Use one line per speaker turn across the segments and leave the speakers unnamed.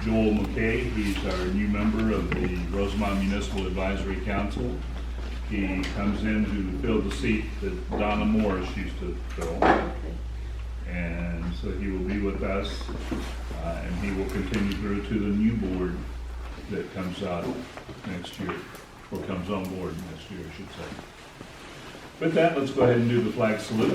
Joel McKay. He's our new member of the Rosemont Municipal Advisory Council. He comes in to fill the seat that Donna Morris used to fill. And so he will be with us, and he will continue through to the new board that comes out next year, or comes on board next year, I should say. With that, let's go ahead and do the flag salute.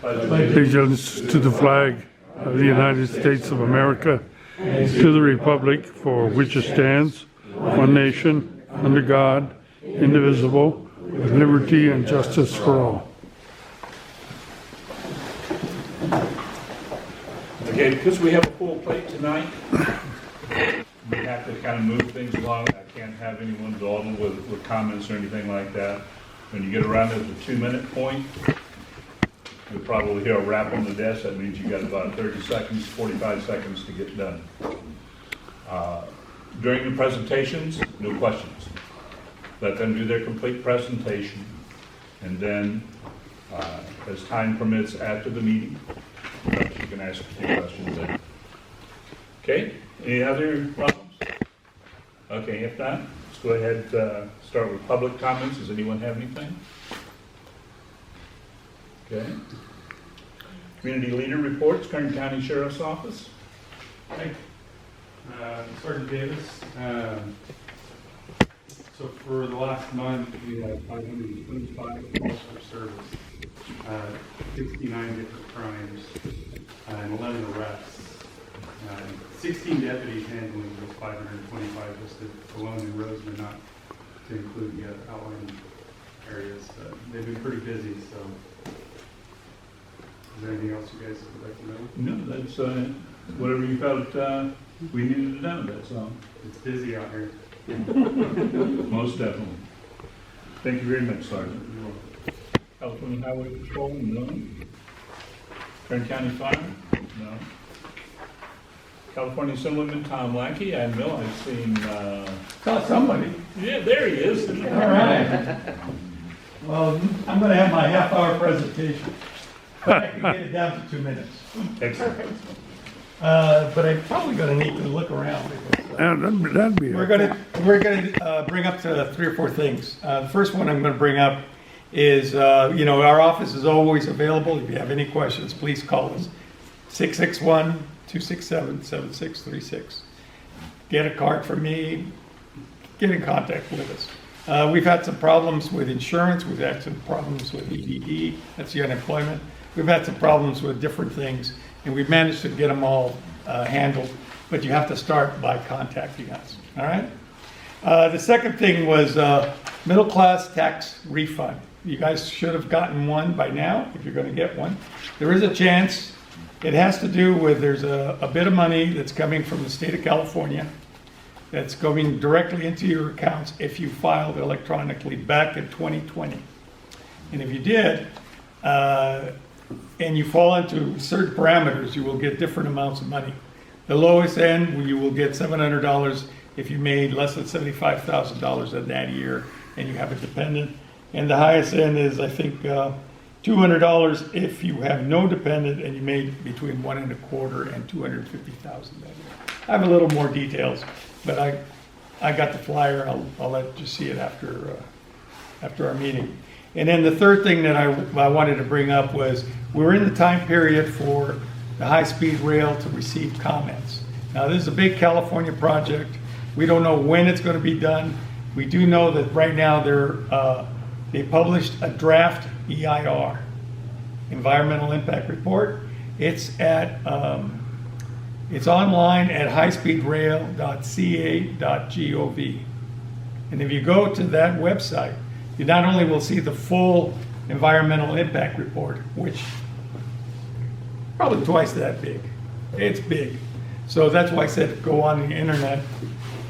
Allegiance to the flag of the United States of America, to the republic for which it stands, one nation, under God, indivisible, with liberty and justice for all.
Okay, because we have a full plate tonight, we have to kind of move things along. I can't have anyone dawdle with comments or anything like that. When you get around to the 2-minute point, you'll probably hear a rap on the desk. That means you got about 30 seconds, 45 seconds to get done. During the presentations, no questions. Let them do their complete presentation, and then, as time permits after the meeting, perhaps you can ask a few questions then. Okay, any other problems? Okay, if not, let's go ahead, start with public comments. Does anyone have anything? Okay. Community leader reports, Kern County Sheriff's Office.
Hi, Sergeant Davis. So for the last month, we had 525 calls for service, 69 different crimes, and 11 arrests. 16 deputies handling those 525 listed alone in Roseman, not to include the outlying areas. They've been pretty busy, so is there anything else you guys would like to know?
No, that's whatever you felt we needed to know, that's all.
It's busy out here.
Most definitely. Thank you very much, Sergeant. California Highway Patrol, no. Kern County Fire, no. California Assemblyman Tom Lackey, I know I've seen,
Saw somebody.
yeah, there he is.
All right. Well, I'm going to have my half-hour presentation. I can get it down to 2 minutes.
Excellent.
But I'm probably going to need to look around. Because,
That'd be
we're going to bring up to 3 or 4 things. The first one I'm going to bring up is, our office is always available. If you have any questions, please call us. 661-267-7636. Get a card from me. Get in contact with us. We've had some problems with insurance. We've had some problems with EDD. That's the unemployment. We've had some problems with different things, and we've managed to get them all handled. But you have to start by contacting us. All right. The second thing was middle class tax refund. You guys should have gotten one by now if you're going to get one. There is a chance. It has to do with there's a bit of money that's coming from the state of California that's going directly into your accounts if you filed electronically back in 2020. And if you did, and you fall into certain parameters, you will get different amounts of money. The lowest end, you will get $700 if you made less than $75,000 in that year and you have a dependent. And the highest end is, I think, $200 if you have no dependent and you made between $1.25 and $250,000 that year. I have a little more details, but I got the flyer. I'll let you see it after our meeting. And then the third thing that I wanted to bring up was we're in the time period for the high-speed rail to receive comments. Now, this is a big California project. We don't know when it's going to be done. We do know that right now they published a draft EIR, Environmental Impact Report. It's online at highspeedrail.ca.gov. And if you go to that website, you not only will see the full environmental impact report, which probably twice that big. It's big. So that's why I said go on the internet.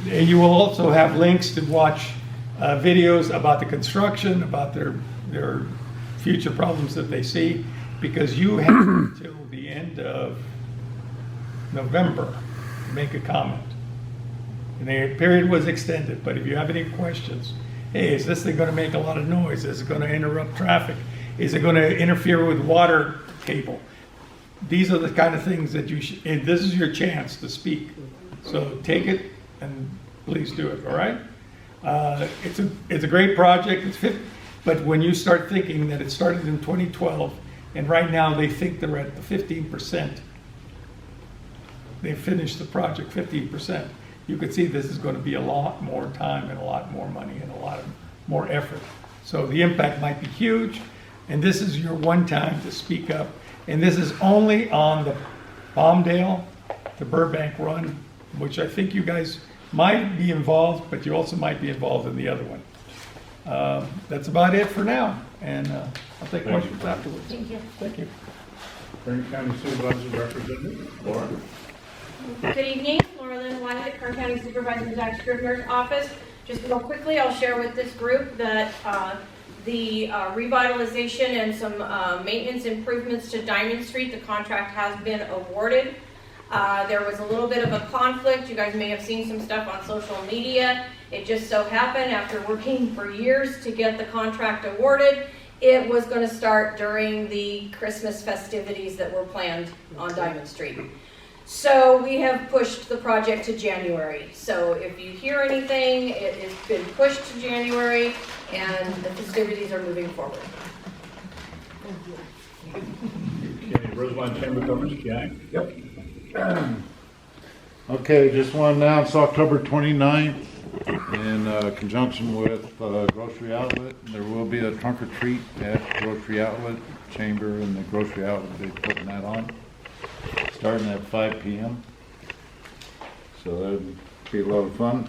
And you will also have links to watch videos about the construction, about their future problems that they see, because you have until the end of November to make a comment. And the period was extended, but if you have any questions, hey, is this thing going to make a lot of noise? Is it going to interrupt traffic? Is it going to interfere with water table. These are the kind of things that you should, and this is your chance to speak. So take it and please do it, all right? It's a great project, but when you start thinking that it started in 2012, and right now they think they're at the 15%, they finished the project 15%, you could see this is going to be a lot more time and a lot more money and a lot more effort. So the impact might be huge, and this is your one time to speak up. And this is only on the Palmdale to Burbank run, which I think you guys might be involved, but you also might be involved in the other one. That's about it for now, and I'll take questions afterwards.
Thank you.
Thank you.
Kern County Supervisor Representative, Laura.
Good evening, Laura Lynn Wyatt, Kern County Supervisor Tax Scrivener's Office. Just real quickly, I'll share with this group that the revitalization and some maintenance improvements to Diamond Street, the contract has been awarded. There was a little bit of a conflict. You guys may have seen some stuff on social media. It just so happened after working for years to get the contract awarded, it was going to start during the Christmas festivities that were planned on Diamond Street. So we have pushed the project to January. So if you hear anything, it has been pushed to January and the festivities are moving forward.
Okay, Roseland Chamber of Commerce, Jack.
Yep. Okay, just want to announce October 29th in conjunction with Grocery Outlet. There will be a trunk or treat at Grocery Outlet Chamber and the Grocery Outlet. They're putting that on, starting at 5 p.m. So that'll be a lot of fun.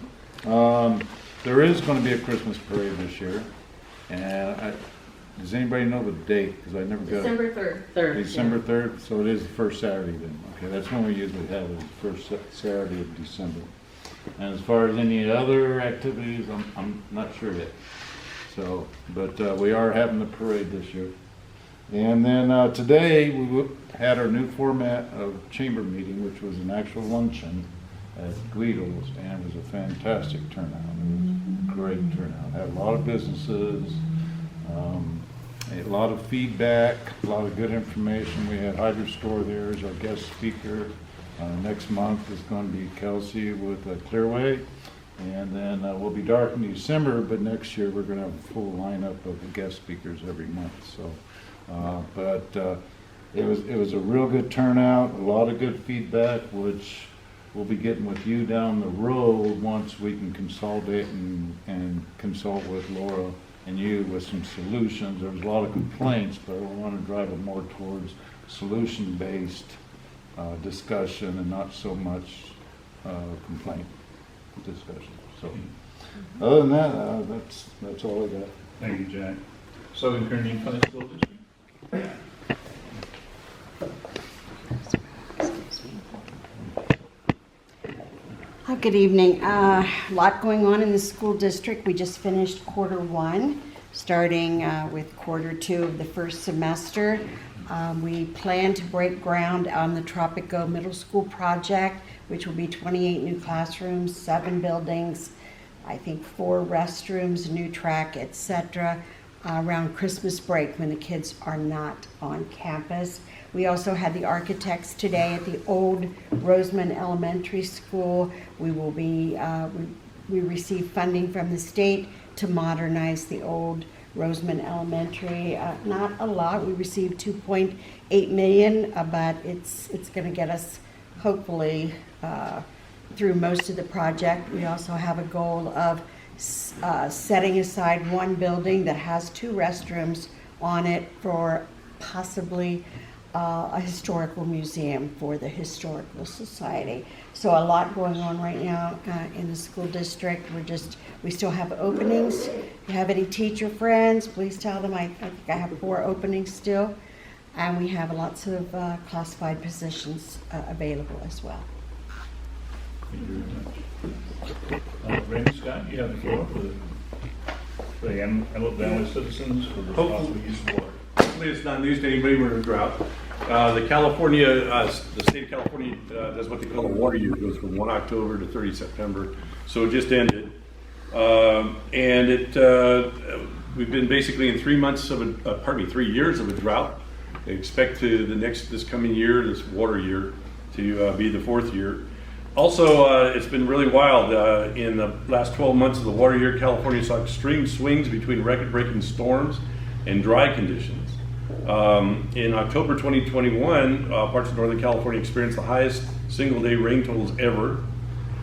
There is going to be a Christmas parade this year. And does anybody know the date? Because I never got it.
December 3rd.
December 3rd, so it is the first Saturday then. Okay, that's when we usually have it, the first Saturday of December. And as far as any other activities, I'm not sure yet. So, but we are having the parade this year. And then today we had our new format of chamber meeting, which was an actual luncheon at Guido's, and it was a fantastic turnout. It was a great turnout. Had a lot of businesses. A lot of feedback, a lot of good information. We had Hydro Store there as our guest speaker. Next month is going to be Kelsey with Clearway. And then we'll be dark in December, but next year we're going to have a full lineup of guest speakers every month. So, it was a real good turnout, a lot of good feedback, which we'll be getting with you down the road once we can consolidate and consult with Laura and you with some solutions. There was a lot of complaints, but we want to drive it more towards solution-based discussion and not so much complaint discussion. So, other than that, that's all I got.
Thank you, Jack. Southern Kern Unified School District.
Good evening. A lot going on in the school district. We just finished quarter one, starting with quarter two of the first semester. We plan to break ground on the Tropico Middle School project, which will be 28 new classrooms, 7 buildings, I think 4 restrooms, a new track, etc., around Christmas break when the kids are not on campus. We also had the architects today at the old Roseman Elementary School. We will be, we received funding from the state to modernize the old Roseman Elementary. Not a lot. We received $2.8 million, but it's going to get us hopefully through most of the project. We also have a goal of setting aside one building that has 2 restrooms on it for possibly a historical museum for the Historical Society. So a lot going on right now in the school district. We still have openings. If you have any teacher friends, please tell them. I think I have 4 openings still. And we have lots of classified positions available as well.
Thank you very much. Randy Scott, you have the floor for the Antelope Valley citizens for responsible use of water.
Hopefully it's not news to anybody we're in a drought. The state of California does what they call a water year. It goes from 1 October to 30 September. So it just ended. And we've been basically in 3 years of a drought. Expect to this coming year, this water year, to be the 4th year. Also, it's been really wild. In the last 12 months of the water year, California saw extreme swings between record-breaking storms and dry conditions. In October 2021, parts of Northern California experienced the highest single-day rain totals ever,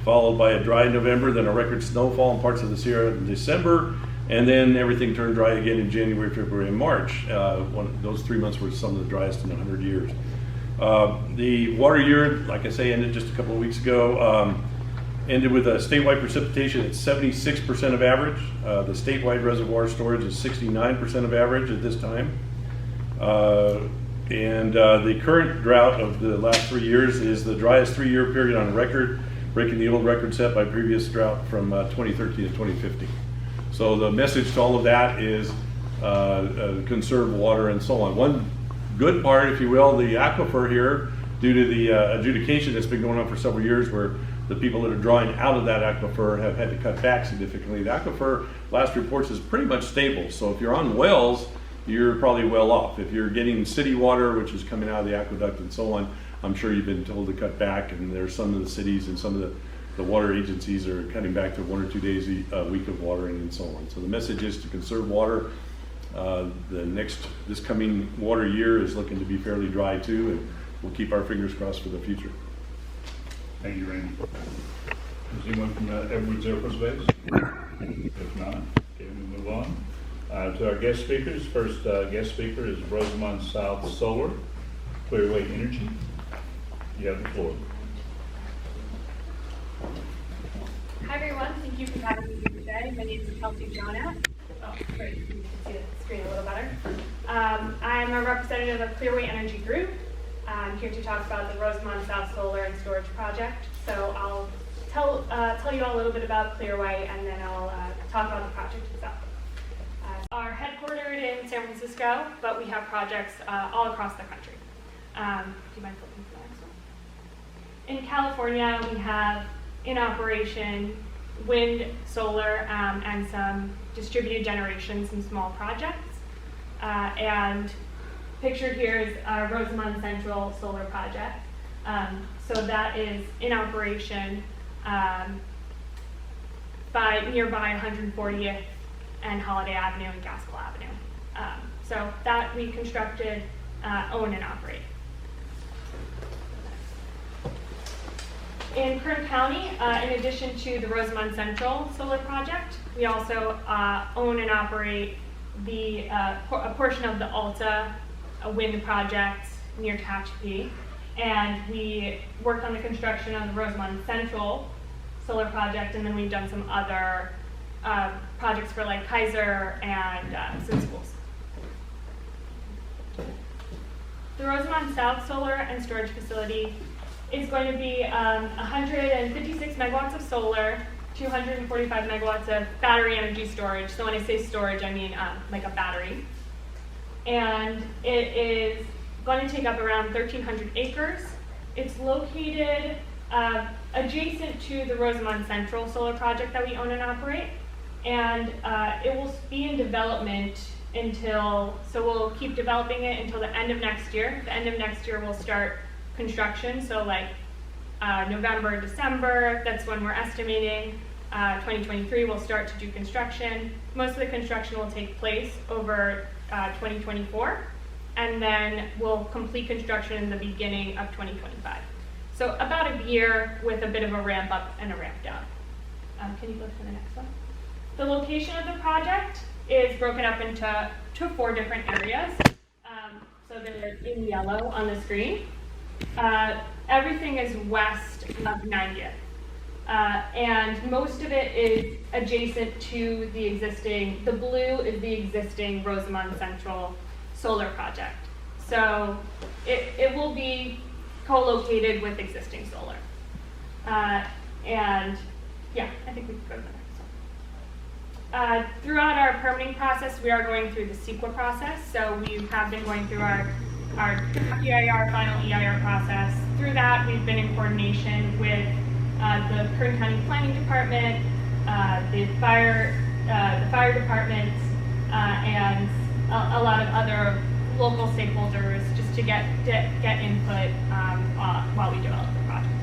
followed by a dry November, then a record snowfall in parts of the Sierra in December, and then everything turned dry again in January, February, and March. Those 3 months were some of the driest in 100 years. The water year, like I say, ended just a couple of weeks ago. Ended with a statewide precipitation at 76% of average. The statewide reservoir storage is 69% of average at this time. The current drought of the last 3 years is the driest 3-year period on record, breaking the old record set by previous drought from 2013 to 2015. So the message to all of that is conserve water and so on. One good part, if you will, the aquifer here, due to the adjudication that's been going on for several years where the people that are drawing out of that aquifer have had to cut back significantly. The aquifer, last reports, is pretty much stable. So if you're on wells, you're probably well off. If you're getting city water, which is coming out of the aqueduct and so on, I'm sure you've been told to cut back, and there's some of the cities and some of the water agencies are cutting back to 1 or 2 days a week of watering and so on. So the message is to conserve water. This coming water year is looking to be fairly dry too, and we'll keep our fingers crossed for the future.
Thank you, Randy. Is anyone from Edwards Air Force Base? If not, okay, we move on. To our guest speakers. First guest speaker is Rosamond South Solar, Clearway Energy. You have the floor.
Hi everyone, thank you for having me here today. My name is Kelsey Johnat. Oh, great, you can see the screen a little better. I'm a representative of Clearway Energy Group. I'm here to talk about the Rosamond South Solar and Storage Project. So I'll tell you all a little bit about Clearway, and then I'll talk about the project itself. Are headquartered in San Francisco, but we have projects all across the country. Do you mind flipping to the next one? In California, we have in operation wind, solar, and some distributed generation, some small projects. And pictured here is our Rosamond Central Solar Project. So that is in operation by nearby 140th and Holiday Avenue and Gaskell Avenue. So that we constructed, own and operate. In Kern County, in addition to the Rosamond Central Solar Project, we also own and operate a portion of the Alta wind project near Tehachapi. And we worked on the construction of the Rosamond Central Solar Project, and then we've done some other projects for like Kaiser and some schools. The Rosamond South Solar and Storage Facility is going to be 156 megawatts of solar, 245 megawatts of battery energy storage. So when I say storage, I mean like a battery. And it is going to take up around 1,300 acres. It's located adjacent to the Rosamond Central Solar Project that we own and operate. And it will be in development so we'll keep developing it until the end of next year. The end of next year we'll start construction, so like November, December, that's when we're estimating. 2023 we'll start to do construction. Most of the construction will take place over 2024, and then we'll complete construction in the beginning of 2025. So about a year with a bit of a ramp up and a ramp down. Can you go to the next one? The location of the project is broken up into 4 different areas. So they're in yellow on the screen. Everything is west of 90th. And most of it is adjacent to the blue is the existing Rosamond Central Solar Project. So it will be co-located with existing solar. And yeah, I think we can go to the next one. Throughout our permitting process, we are going through the CEQA process. So we have been going through our EIR, final EIR process. Through that, we've been in coordination with the Kern County Planning Department, the fire department, and a lot of other local stakeholders just to get input while we develop the project.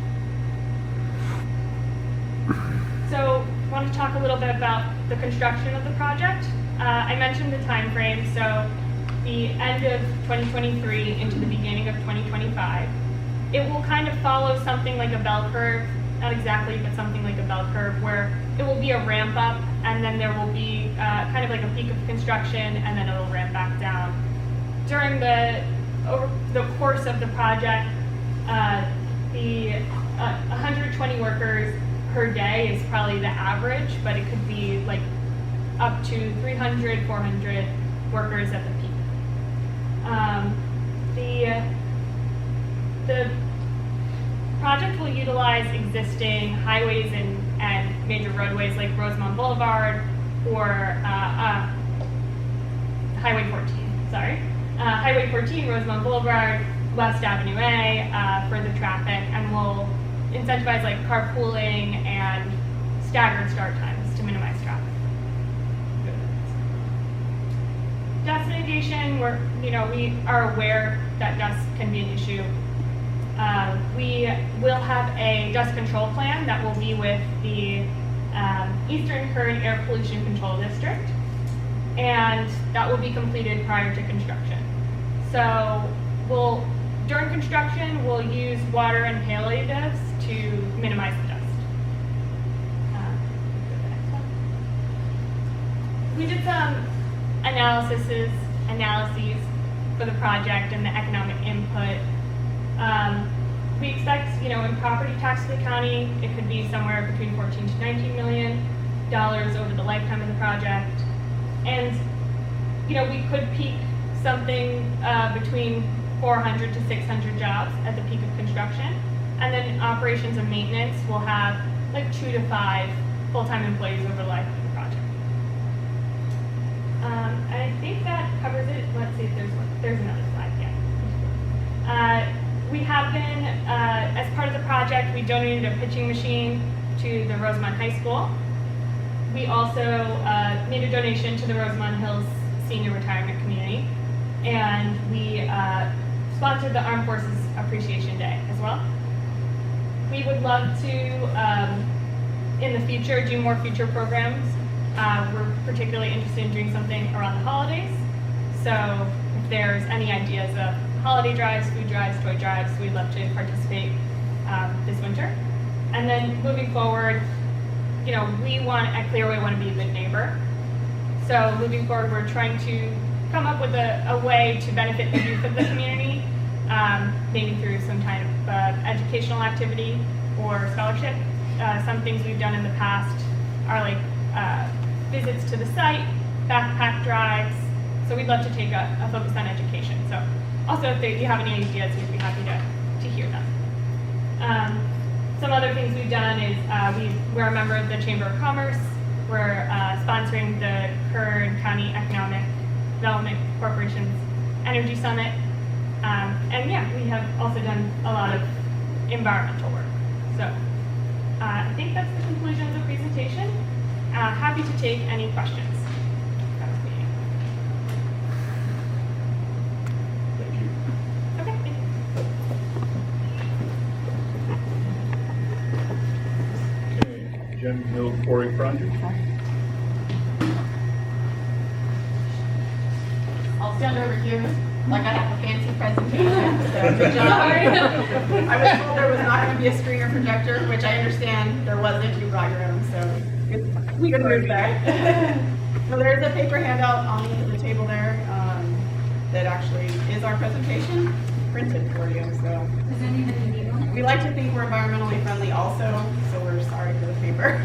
So I want to talk a little bit about the construction of the project. I mentioned the time frame, so the end of 2023 into the beginning of 2025. It will kind of follow something like a bell curve, not exactly, but something like a bell curve, where it will be a ramp up, and then there will be kind of like a peak of construction, and then it'll ramp back down. During over the course of the project, the 120 workers per day is probably the average, but it could be like up to 300, 400 workers at the peak. The project will utilize existing highways and major roadways like Rosemont Boulevard or Highway 14, Highway 14, Rosemont Boulevard, West Avenue A for the traffic, and we'll incentivize like carpooling and staggered start times to minimize traffic. Dust mitigation, we are aware that dust can be an issue. We will have a dust control plan that will be with the Eastern Current Air Pollution Control District, and that will be completed prior to construction. So during construction, we'll use water and palliatives to minimize the dust. We did some analyses for the project and the economic input. We expect, in property tax to the county, it could be somewhere between $14 to $19 million over the lifetime of the project. And, we could peak something between 400 to 600 jobs at the peak of construction. And then operations and maintenance will have like 2 to 5 full-time employees over the life of the project. And I think that covers it. Let's see if there's another slide. Yeah. We have been, as part of the project, we donated a pitching machine to the Rosemont High School. We also made a donation to the Rosemont Hills Senior Retirement Community. And we sponsored the Armed Forces Appreciation Day as well. We would love to, in the future, do more future programs. We're particularly interested in doing something around the holidays. So if there's any ideas of holiday drives, food drives, toy drives, we'd love to participate this winter. And then moving forward, we at Clearway want to be a good neighbor. So moving forward, we're trying to come up with a way to benefit the youth of the community, maybe through some kind of educational activity or scholarship. Some things we've done in the past are like visits to the site, backpack drives. So we'd love to take a focus on education. So also, if you have any ideas, we'd be happy to hear them. Some other things we've done is we're a member of the Chamber of Commerce. We're sponsoring the Kern County Economic Development Corporation's Energy Summit. And yeah, we have also done a lot of environmental work. So I think that's the conclusion of the presentation. Happy to take any questions.
Thank you.
Okay, thank you.
Okay, Gem Hill Quarry Project.
I'll stand over here like I have a fancy presentation. So good job. I was told there was not going to be a screen or projector, which I understand there wasn't. You brought your own, so good move there. So there's a paper handout on the table there that actually is our presentation printed for you. So
Does anybody need one?
we like to think we're environmentally friendly also, so we're sorry for the paper.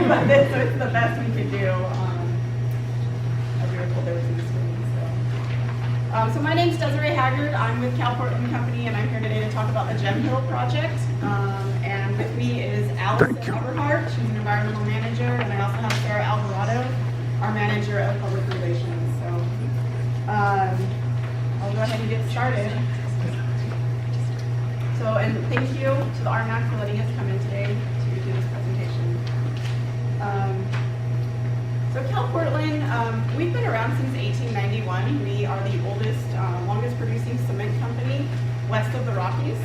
But it's the best we could do. As we were told there was no screen. So my name's Desiree Haggard. I'm with Cal Portland Company, and I'm here today to talk about the Gem Hill project. And with me is Allison Eberhardt. She's an environmental manager, and I also have Sarah Alvarado, our manager of public relations. So I'll go ahead and get started. So, and thank you to the Rmac for letting us come in today to do this presentation. So So Cal Portland, we've been around since 1891. We are the oldest, longest producing cement company west of the Rockies.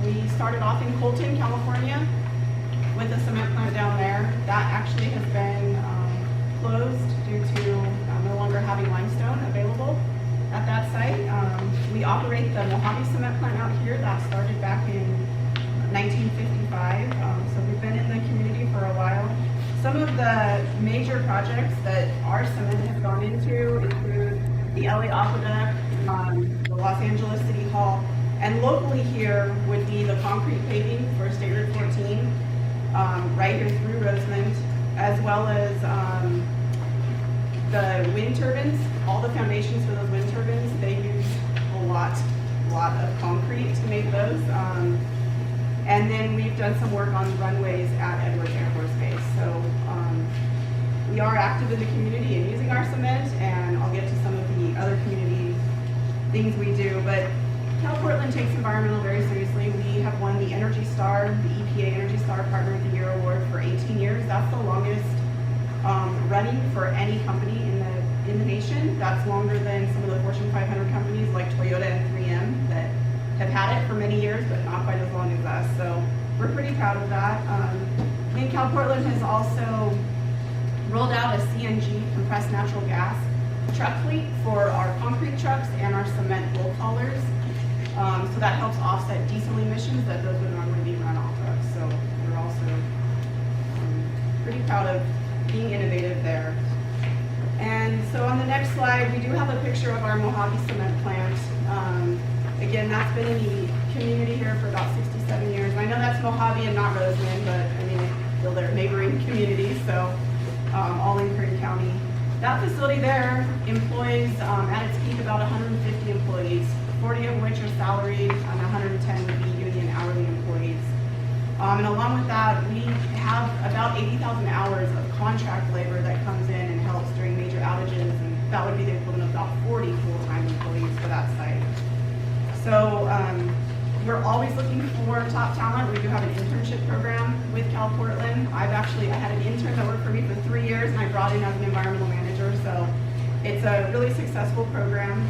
We started off in Colton, California with a cement plant down there. That actually has been closed due to no longer having limestone available at that site. We operate the Mojave cement plant out here. That started back in 1955. So we've been in the community for a while. Some of the major projects that our cement has gone into include the LA Aqueduct, the Los Angeles City Hall, and locally here would be the concrete paving for State Route 14, right here through Rosemont, as well as the wind turbines. All the foundations for those wind turbines, they use a lot of concrete to make those. And then we've done some work on runways at Edwards Air Force Base. So we are active in the community and using our cement, and I'll get to some of the other community things we do. But Cal Portland takes environmental very seriously. We have won the Energy Star, the EPA Energy Star Partner of the Year award for 18 years. That's the longest running for any company in the nation. That's longer than some of the Fortune 500 companies like Toyota and 3M that have had it for many years, but not quite as long as us. So we're pretty proud of that. And Cal Portland has also rolled out a CNG, compressed natural gas, truck fleet for our concrete trucks and our cement roll haulers. So that helps offset diesel emissions that those would normally be run off of. So we're also pretty proud of being innovative there. And so on the next slide, we do have a picture of our Mojave cement plant. Again, that's been in the community here for about 67 years. And I know that's Mojave and not Rosemont, but I mean, still they're neighboring communities, so all in Kern County. That facility there employs, at its peak, about 150 employees, 40 of which are salaried, and 110 would be union hourly employees. And along with that, we have about 80,000 hours of contract labor that comes in and helps during major outages, and that would be the equivalent of about 40 full-time employees for that site. So we're always looking for top talent. We do have an internship program with Cal Portland. I had an intern that worked for me for 3 years, and I brought in as an environmental manager. So it's a really successful program.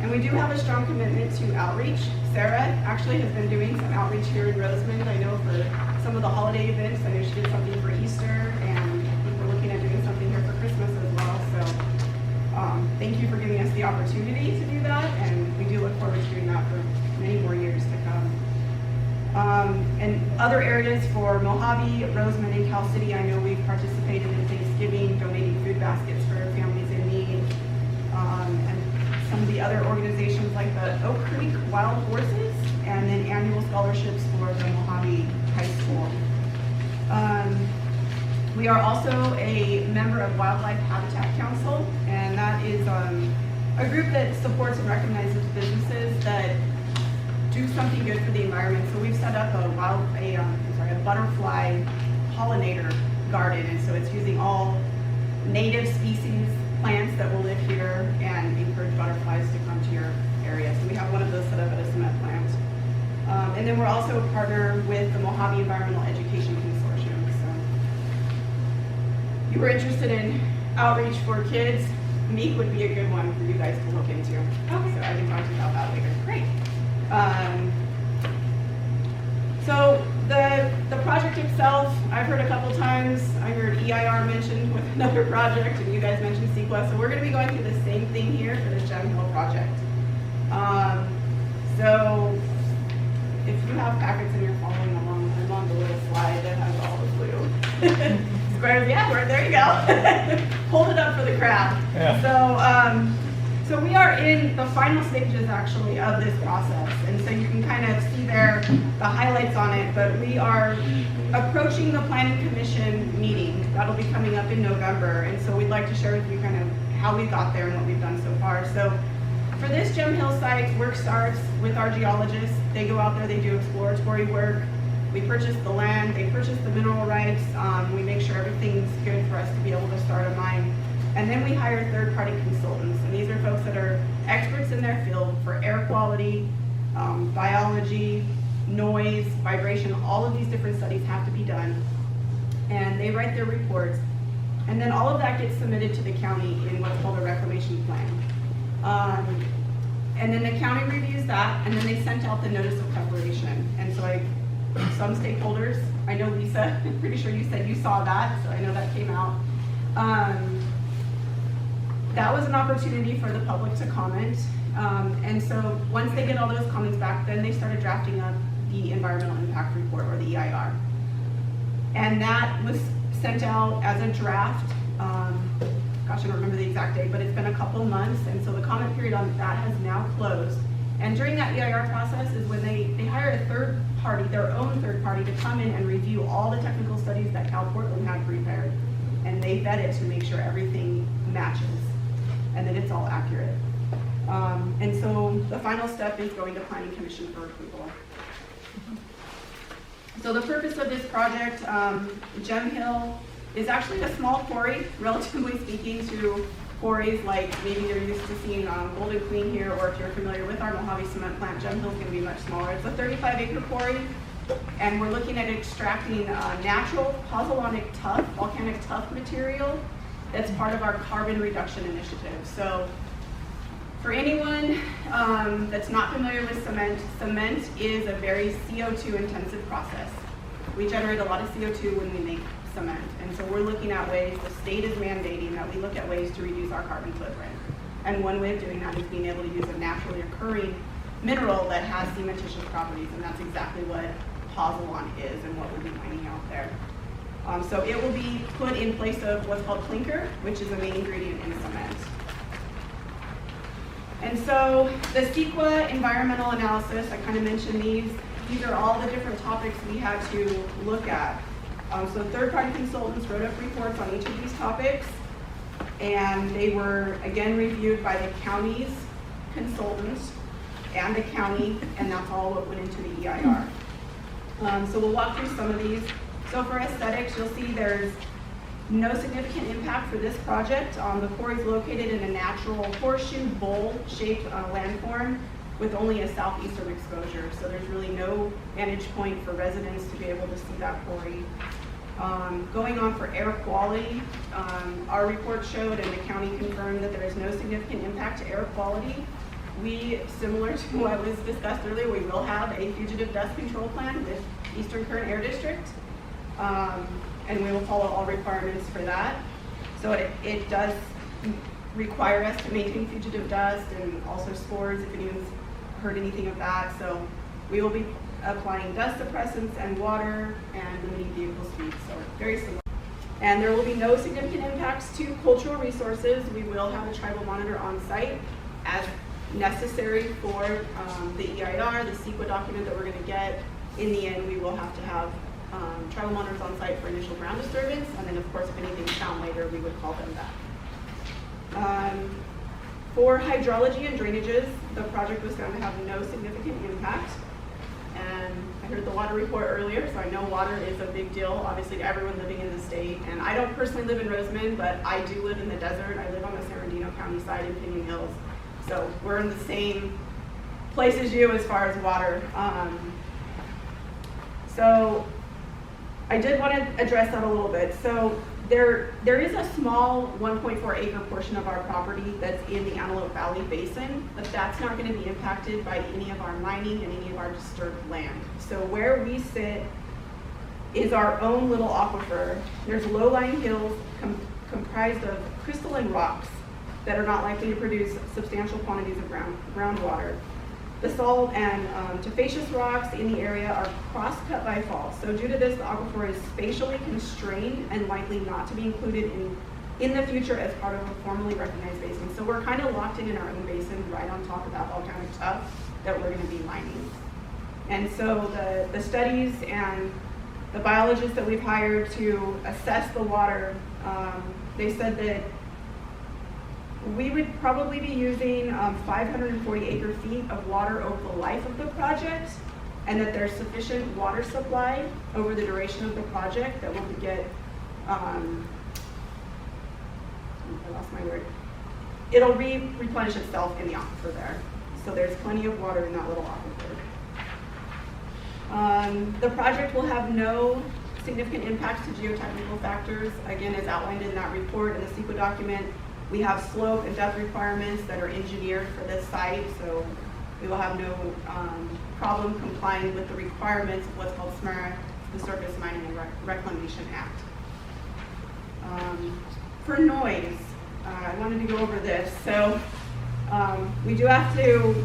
And we do have a strong commitment to outreach. Sarah actually has been doing some outreach here in Rosemont. I know for some of the holiday events. I know she did something for Easter, and I think we're looking at doing something here for Christmas as well. So thank you for giving us the opportunity to do that, and we do look forward to doing that for many more years to come. And other areas for Mojave, Rosemont, and Cal City, I know we've participated in Thanksgiving, donating food baskets for families in need, and some of the other organizations like the Oak Creek Wild Horses, and then annual scholarships for the Mojave High School. We are also a member of Wildlife Habitat Council, and that is a group that supports and recognizes businesses that do something good for the environment. So we've set up a butterfly pollinator garden, and so it's using all native species plants that will live here and encourage butterflies to come to your area. So we have one of those set up at a cement plant. And then we're also a partner with the Mojave Environmental Education Consortium. So if you were interested in outreach for kids, Meek would be a good one for you guys to look into. Okay. So I can talk to you about that later. Great. So the project itself, I've heard a couple times. I heard EIR mentioned with another project, and you guys mentioned CEQA. So we're going to be going through the same thing here for the Gem Hill project. So if you have packets and you're following along, I'm on the little slide that has all the blue squares. Yeah, there you go. Hold it up for the crowd. Yeah. So we are in the final stages actually of this process, and so you can kind of see there the highlights on it, but we are approaching the Planning Commission meeting. That'll be coming up in November, and so we'd like to share with you kind of how we got there and what we've done so far. So for this Gem Hill site, work starts with our geologists. They go out there, they do exploratory work. We purchase the land, they purchase the mineral rights. We make sure everything's good for us to be able to start a mine. And then we hire third-party consultants, and these are folks that are experts in their field for air quality, biology, noise, vibration. All of these different studies have to be done, and they write their reports. And then all of that gets submitted to the county in what's called a reclamation plan. And then the county reviews that, and then they sent out the notice of preparation. And so some stakeholders, I know Lisa, I'm pretty sure you said you saw that, so I know that came out. That was an opportunity for the public to comment. And so once they get all those comments back, then they started drafting up the environmental impact report, or the EIR. And that was sent out as a draft. Gosh, I don't remember the exact date, but it's been a couple months, and so the comment period on that has now closed. And during that EIR process is when they hire a third party, their own third party, to come in and review all the technical studies that Cal Portland had prepared, and they vet it to make sure everything matches and that it's all accurate. And so the final step is going to Planning Commission for approval. So the purpose of this project, Gem Hill, is actually a small quarry, relatively speaking to quarries like maybe you're used to seeing Golden Queen here, or if you're familiar with our Mojave cement plant, Gem Hill is going to be much smaller. It's a 35-acre quarry, and we're looking at extracting natural pozzolanic tuff, volcanic tuff material that's part of our carbon reduction initiative. So for anyone that's not familiar with cement, cement is a very CO2 intensive process. We generate a lot of CO2 when we make cement, and so we're looking at ways, the state is mandating that we look at ways to reduce our carbon footprint. And one way of doing that is being able to use a naturally occurring mineral that has cementitious properties, and that's exactly what pozzolan is and what we'll be mining out there. So it will be put in place of what's called clinker, which is a main ingredient in cement. And so the CEQA environmental analysis, I kind of mentioned these are all the different topics we had to look at. So third-party consultants wrote up reports on each of these topics, and they were again reviewed by the county's consultants and the county, and that's all what went into the EIR. So we'll walk through some of these. So for aesthetics, you'll see there's no significant impact for this project. The quarry is located in a natural horseshoe bowl-shaped landform with only a southeastern exposure. So there's really no vantage point for residents to be able to see that quarry. Going on for air quality, our report showed and the county confirmed that there is no significant impact to air quality. We, similar to what was discussed earlier, we will have a fugitive dust control plan with Eastern Current Air District. And we will follow all requirements for that. So it does require us to maintain fugitive dust and also spores if anyone's heard anything of that. So we will be applying dust suppressants and water and limiting vehicle speed, so very similar. And there will be no significant impacts to cultural resources. We will have a tribal monitor on site as necessary for the EIR, the CEQA document that we're going to get. In the end, we will have to have tribal monitors on site for initial ground disturbance, and then of course if anything's found later, we would call them back. For hydrology and drainages, the project was found to have no significant impact. And I heard the water report earlier, so I know water is a big deal, obviously, to everyone living in the state. And I don't personally live in Rosamond, but I do live in the desert. I live on the San Bernardino County side in Pinion Hills. So we're in the same place as you as far as water. So I did want to address that a little bit. So there is a small 1.4 acre portion of our property that's in the Antelope Valley Basin, but that's not going to be impacted by any of our mining and any of our disturbed land. So where we sit is our own little aquifer. There's low-lying hills comprised of crystalline rocks that are not likely to produce substantial quantities of groundwater. The salt and tufaceous rocks in the area are cross-cut by faults. So due to this, the aquifer is spatially constrained and likely not to be included in the future as part of a formally recognized basin. So we're kind of locked in our own basin right on top of that volcanic tuff that we're going to be mining. And so the studies and the biologists that we've hired to assess the water, they said that we would probably be using 540 acre feet of water over the life of the project, and that there's sufficient water supply over the duration of the project that we'll get, I lost my word. It'll replenish itself in the aquifer there. So there's plenty of water in that little aquifer. The project will have no significant impacts to geotechnical factors, again, as outlined in that report in the CEQA document. We have slope and depth requirements that are engineered for this site, so we will have no problem complying with the requirements of what's called SMRA, the Surface Mining and Reclamation Act. For noise, I wanted to go over this. So we had to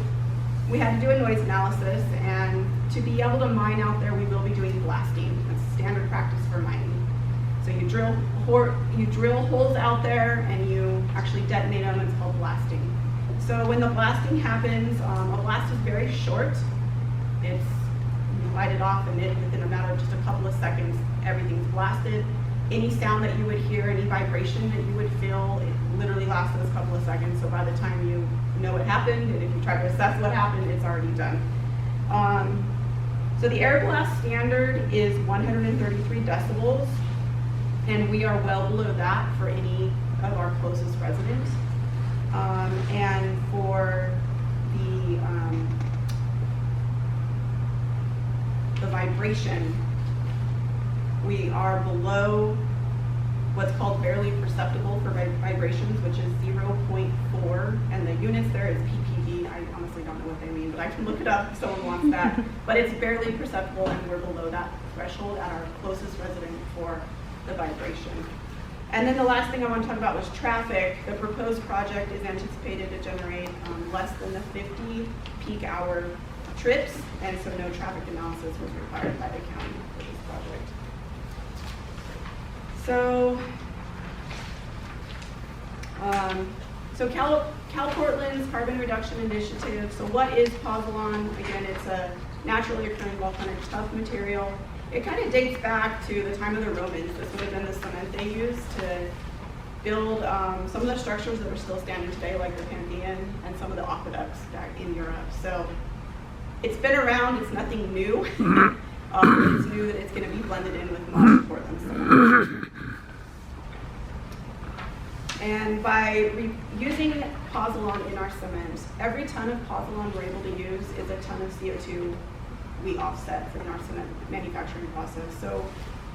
do a noise analysis, and to be able to mine out there, we will be doing blasting. That's standard practice for mining. So you drill holes out there and you actually detonate them. It's called blasting. So when the blasting happens, a blast is very short. You light it off, and within a matter of just a couple of seconds, everything's blasted. Any sound that you would hear, any vibration that you would feel, it literally lasts those couple of seconds. So by the time you know what happened, and if you try to assess what happened, it's already done. So the air blast standard is 133 decibels, and we are well below that for any of our closest residents. And for the vibration, we are below what's called barely perceptible for vibrations, which is 0.4, and the units there is ppb. I honestly don't know what they mean, but I can look it up if someone wants that. But it's barely perceptible, and we're below that threshold at our closest resident for the vibration. And then the last thing I want to talk about was traffic. The proposed project is anticipated to generate less than the 50 peak hour trips, and so no traffic analysis was required by the county for this project. So Cal Portland's Carbon Reduction Initiative. So what is pozzolan? Again, it's a naturally occurring volcanic tuff material. It kind of dates back to the time of the Romans. This would have been the cement they used to build some of the structures that are still standing today, like the Pantheon and some of the aqueducts back in Europe. So it's been around, it's nothing new. It's new that it's going to be blended in with modern Portland cement. And by using pozzolan in our cement, every ton of pozzolan we're able to use is a ton of CO2 we offset in our cement manufacturing process. So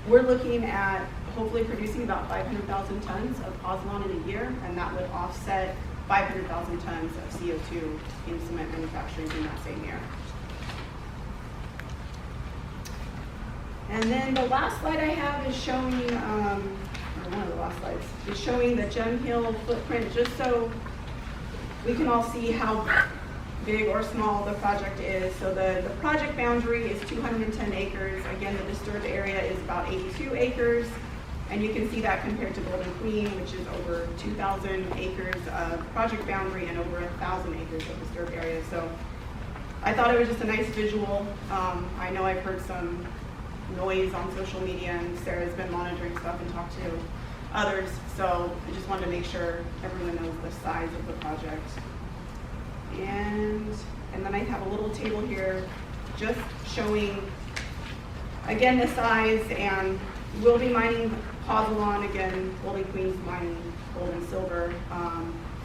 we're looking at hopefully producing about 500,000 tons of pozzolan in a year, and that would offset 500,000 tons of CO2 in cement manufacturing in that same year. And then the last slide I have is showing, or one of the last slides, is showing the Gem Hill footprint, just so we can all see how big or small the project is. So the project boundary is 210 acres. Again, the disturbed area is about 82 acres. And you can see that compared to Golden Queen, which is over 2,000 acres of project boundary and over 1,000 acres of disturbed area. So I thought it was just a nice visual. I know I've heard some noise on social media, and Sarah's been monitoring stuff and talked to others. So I just wanted to make sure everyone knows the size of the project. And then I have a little table here just showing, again, the size, and we'll be mining pozzolan again. Golden Queen's mining gold and silver.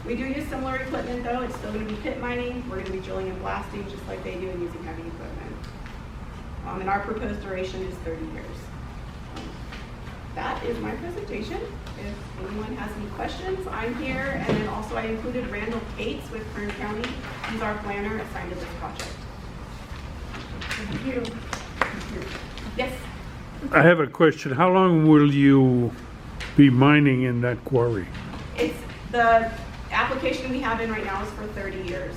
We do use similar equipment though. It's still going to be pit mining. We're going to be drilling and blasting just like they do and using heavy equipment. And our proposed duration is 30 years. That is my presentation. If anyone has any questions, I'm here. And then also I included Randall Cates with Kern County. He's our planner assigned to this project. Thank you. Yes?
I have a question. How long will you be mining in that quarry?
It's the application we have in right now is for 30 years.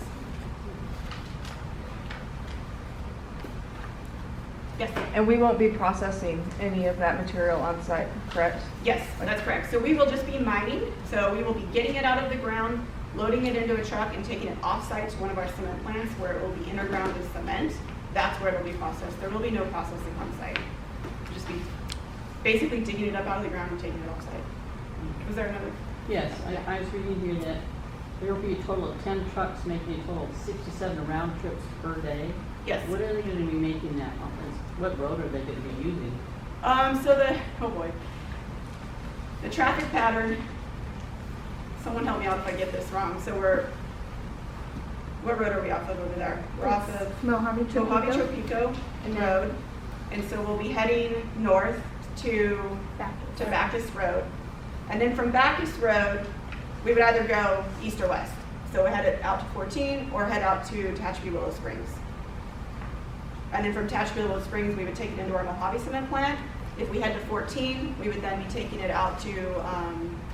Yes.
And we won't be processing any of that material on site, correct?
Yes, that's correct. So we will just be mining. So we will be getting it out of the ground, loading it into a truck, and taking it off-site to one of our cement plants where it will be underground with cement. That's where it will be processed. There will be no processing on site. We'll just be basically digging it up out of the ground and taking it off-site. Was there another?
Yes, I was reading here that there will be a total of 10 trucks making a total of 67 round trips per day.
Yes.
What are they going to be making that on? What road are they going to be using?
The traffic pattern, someone help me out if I get this wrong. So what road are we off of over there? We're off of
Mojave
Tropico Road. And so we'll be heading north to Bacchus Road. And then from Bacchus Road, we would either go east or west. So we head out to 14 or head out to Tehachapi Willow Springs. And then from Tehachapi Willow Springs, we would take it into our Mojave cement plant. If we head to 14, we would then be taking it out to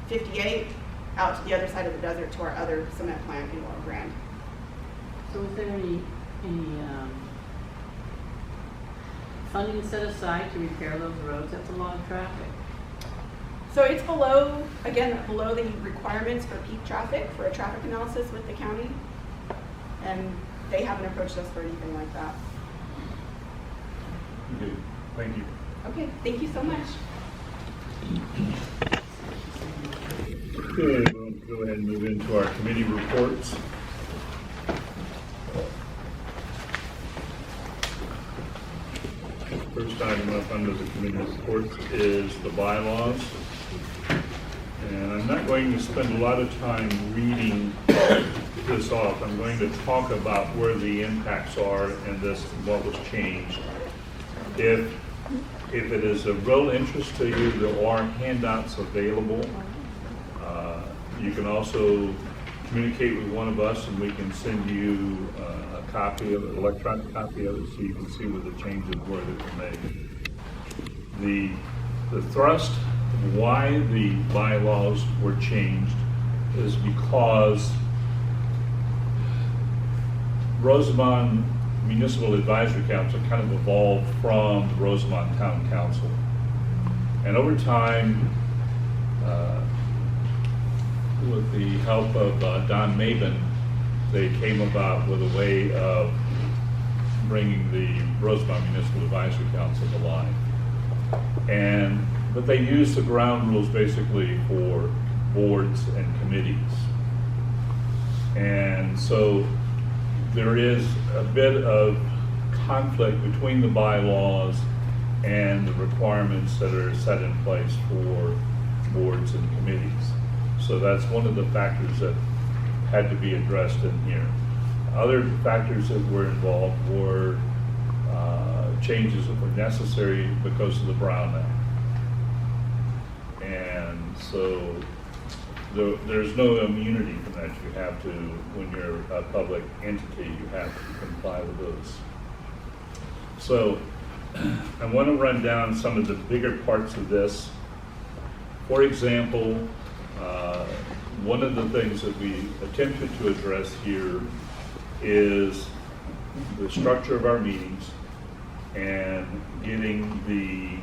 58, out to the other side of the desert to our other cement plant in Oro Grande.
So is there any funding set aside to repair those roads? That's a lot of traffic.
So it's below, again, below the requirements for peak traffic, for a traffic analysis with the county. And they haven't approached us for anything like that.
Okay, thank you.
Okay, thank you so much.
Okay, we'll go ahead and move into our committee reports. First item up under the committee reports is the bylaws. And I'm not going to spend a lot of time reading this off. I'm going to talk about where the impacts are and this, what was changed. If it is of real interest to you, there are handouts available. You can also communicate with one of us and we can send you a copy of it, electronic copy of it, so you can see where the changes were that were made. The thrust of why the bylaws were changed is because Rosamond Municipal Advisory Council kind of evolved from the Rosamond Town Council. And over time, with the help of Don Maben, they came about with a way of bringing the Rosamond Municipal Advisory Council to life. But they used the ground rules basically for boards and committees. And so there is a bit of conflict between the bylaws and the requirements that are set in place for boards and committees. So that's one of the factors that had to be addressed in here. Other factors that were involved were changes that were necessary because of the Brown Act. And so there's no immunity from that. You have to, when you're a public entity, you have to comply with those. So I want to run down some of the bigger parts of this. For example, one of the things that we attempted to address here is the structure of our meetings and getting the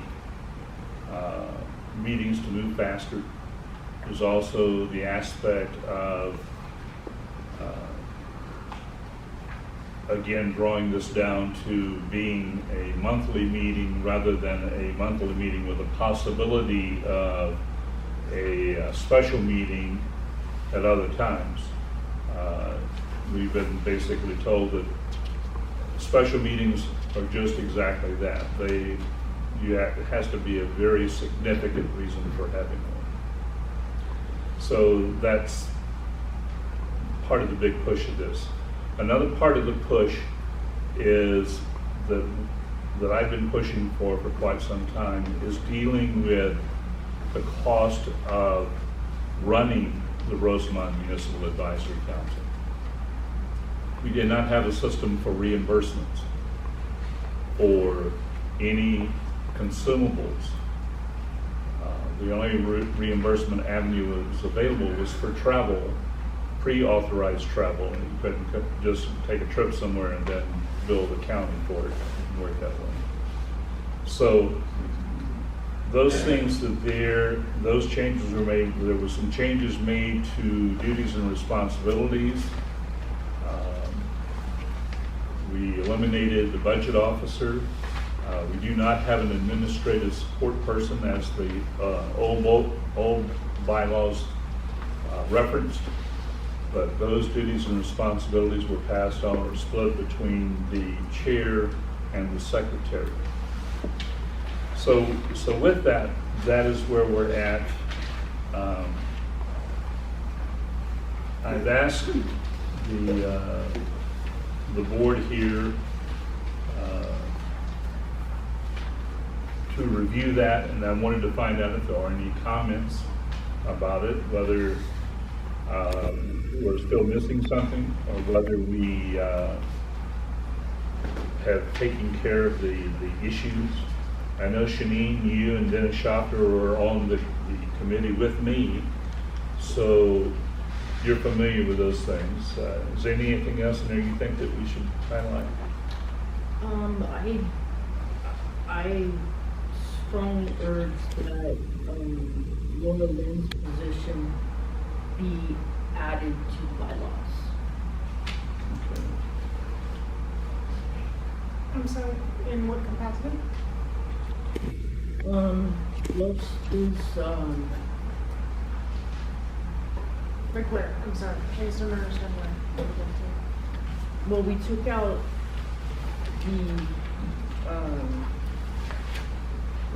meetings to move faster. There's also the aspect of, again, drawing this down to being a monthly meeting rather than a monthly meeting with a possibility of a special meeting at other times. We've been basically told that special meetings are just exactly that. It has to be a very significant reason for having one. So that's part of the big push of this. Another part of the push is that I've been pushing for quite some time is dealing with the cost of running the Rosamond Municipal Advisory Council. We did not have a system for reimbursements for any consumables. The only reimbursement avenue that was available was for travel, pre-authorized travel. You couldn't just take a trip somewhere and then bill the county for it and work that way. So those things those changes were made. There were some changes made to duties and responsibilities. We eliminated the budget officer. We do not have an administrative support person as the old bylaws referenced, but those duties and responsibilities were passed on or split between the chair and the secretary. So with that is where we're at. I've asked the board here to to review that, and I wanted to find out if there are any comments about it, whether we're still missing something, or whether we have taken care of the issues. I know Shanine, you and Dennis Shopper were on the committee with me, so you're familiar with those things. Is there anything else in there you think that we should highlight?
I strongly urge that Laura Lynn's position be added to bylaws.
I'm sorry, in what capacity?
Los is,
Like where? I'm sorry, I just don't understand where.
well, we took out the,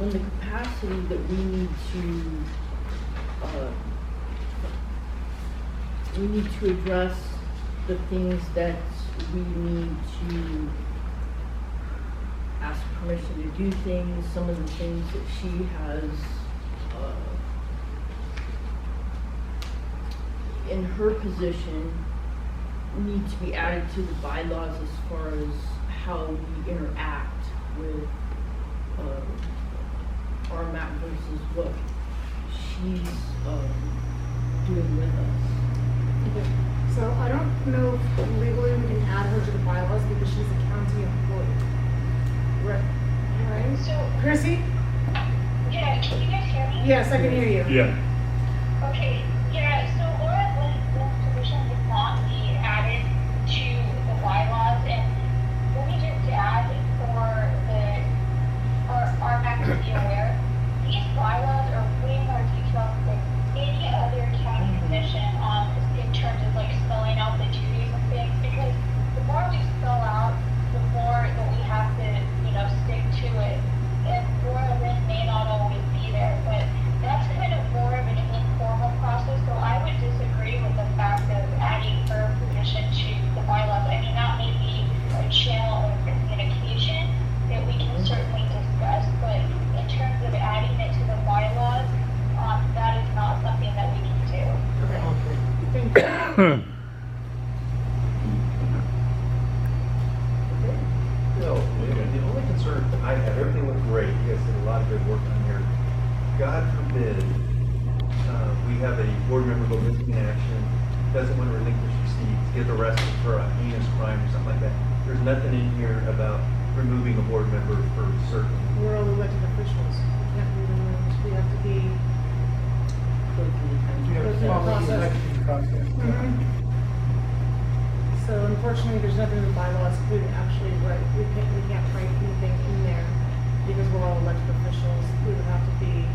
in the capacity that we need to address the things that we need to ask permission to do things, some of the things that she has, in her position, need to be added to the bylaws as far as how we interact with, Rmac versus what she's, doing with us.
So I don't know if legally we can add her to the bylaws because she's a county employee. Right?
So,
Chrissy?
yeah, can you guys hear me?
Yes, I can hear you.
Yeah.
Okay, yeah, so Laura Lynn's position would not be added to the bylaws, and let me just add for our Mac to be aware, these bylaws are way more detailed than any other county commission, in terms of like spelling out the duties and things, because the more we spell out, the more that we have to, stick to it. And Laura Lynn may not always be there, but that's kind of more of an informal process, so I would disagree with the fact of adding her position to the bylaws. I mean, that may be a channel of communication that we can certainly discuss, but in terms of adding it to the bylaws, that is not something that we can do.
Okay. Thank you.
No, the only concern I have, everything looked great, you guys did a lot of good work on here. God forbid, we have a board member go missing in action, doesn't want to relinquish receipts, get arrested for a heinous crime or something like that. There's nothing in here about removing a board member for certain.
We're all elected officials. We can't be removed. We have to be. Go through the process. Mhm. So unfortunately, there's nothing in the bylaws to actually write. We can't write anything in there because we're all elected officials. We would have to be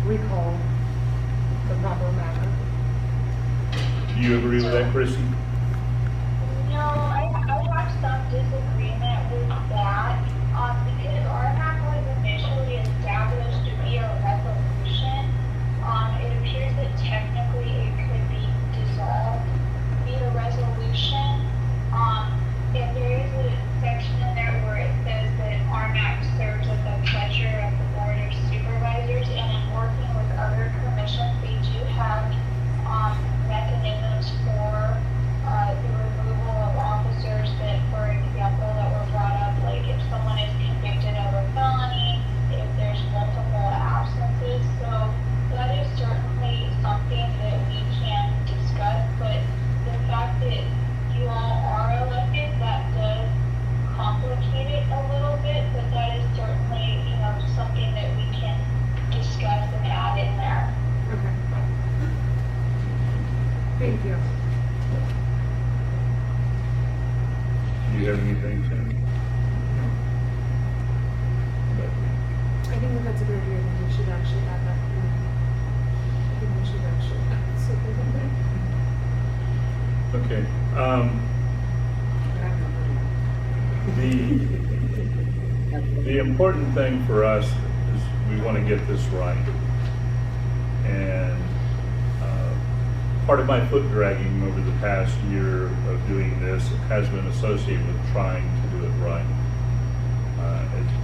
recalled the proper manner.
Do you agree with that, Chrissy?
No, I have some disagreement with that, because RMAC was initially established to be a resolution. It appears that technically it could be dissolved, be a resolution. And there is a section in there where it says that RMAC serves at the pleasure of the Board of Supervisors, and in working with other commissions, they do have mechanisms for the removal of officers that, for example, that were brought up, like if someone is convicted of a felony, if there's multiple absences. So that is certainly something that we can discuss, but the fact that you all are elected, that does complicate it a little bit, but that is certainly, something that we can discuss and add in there.
Okay. Thank you.
Do you have anything, Sam?
I think that's a good idea. I think we should actually add that in. I think we should actually add something in there.
Okay. The important thing for us is we want to get this right. And part of my foot dragging over the past year of doing this has been associated with trying to do it right.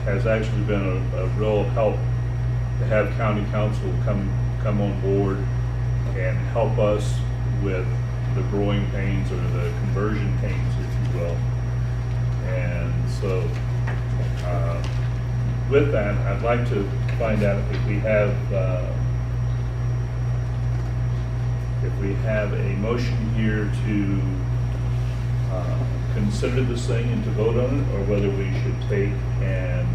has actually been a real help to have county council come on board and help us with the growing pains or the conversion pains, if you will. And so, with that, I'd like to find out if we have a motion here to consider this thing and to vote on it, or whether we should take and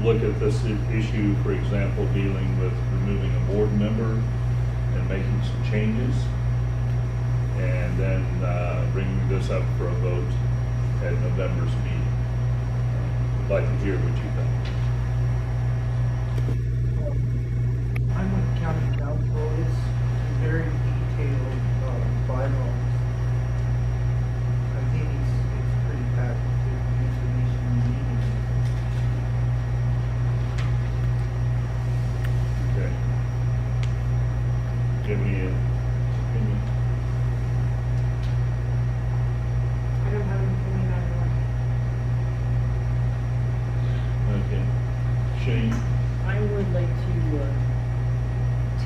look at this issue, for example, dealing with removing a board member and making some changes, and then bringing this up for a vote at November's meeting. I'd like to hear what you think.
I'm with county council. It's very detailed bylaws. I think it's pretty packed with information we need.
Okay. Give me an opinion.
I don't have an opinion either way.
Okay. Shane?
I would like to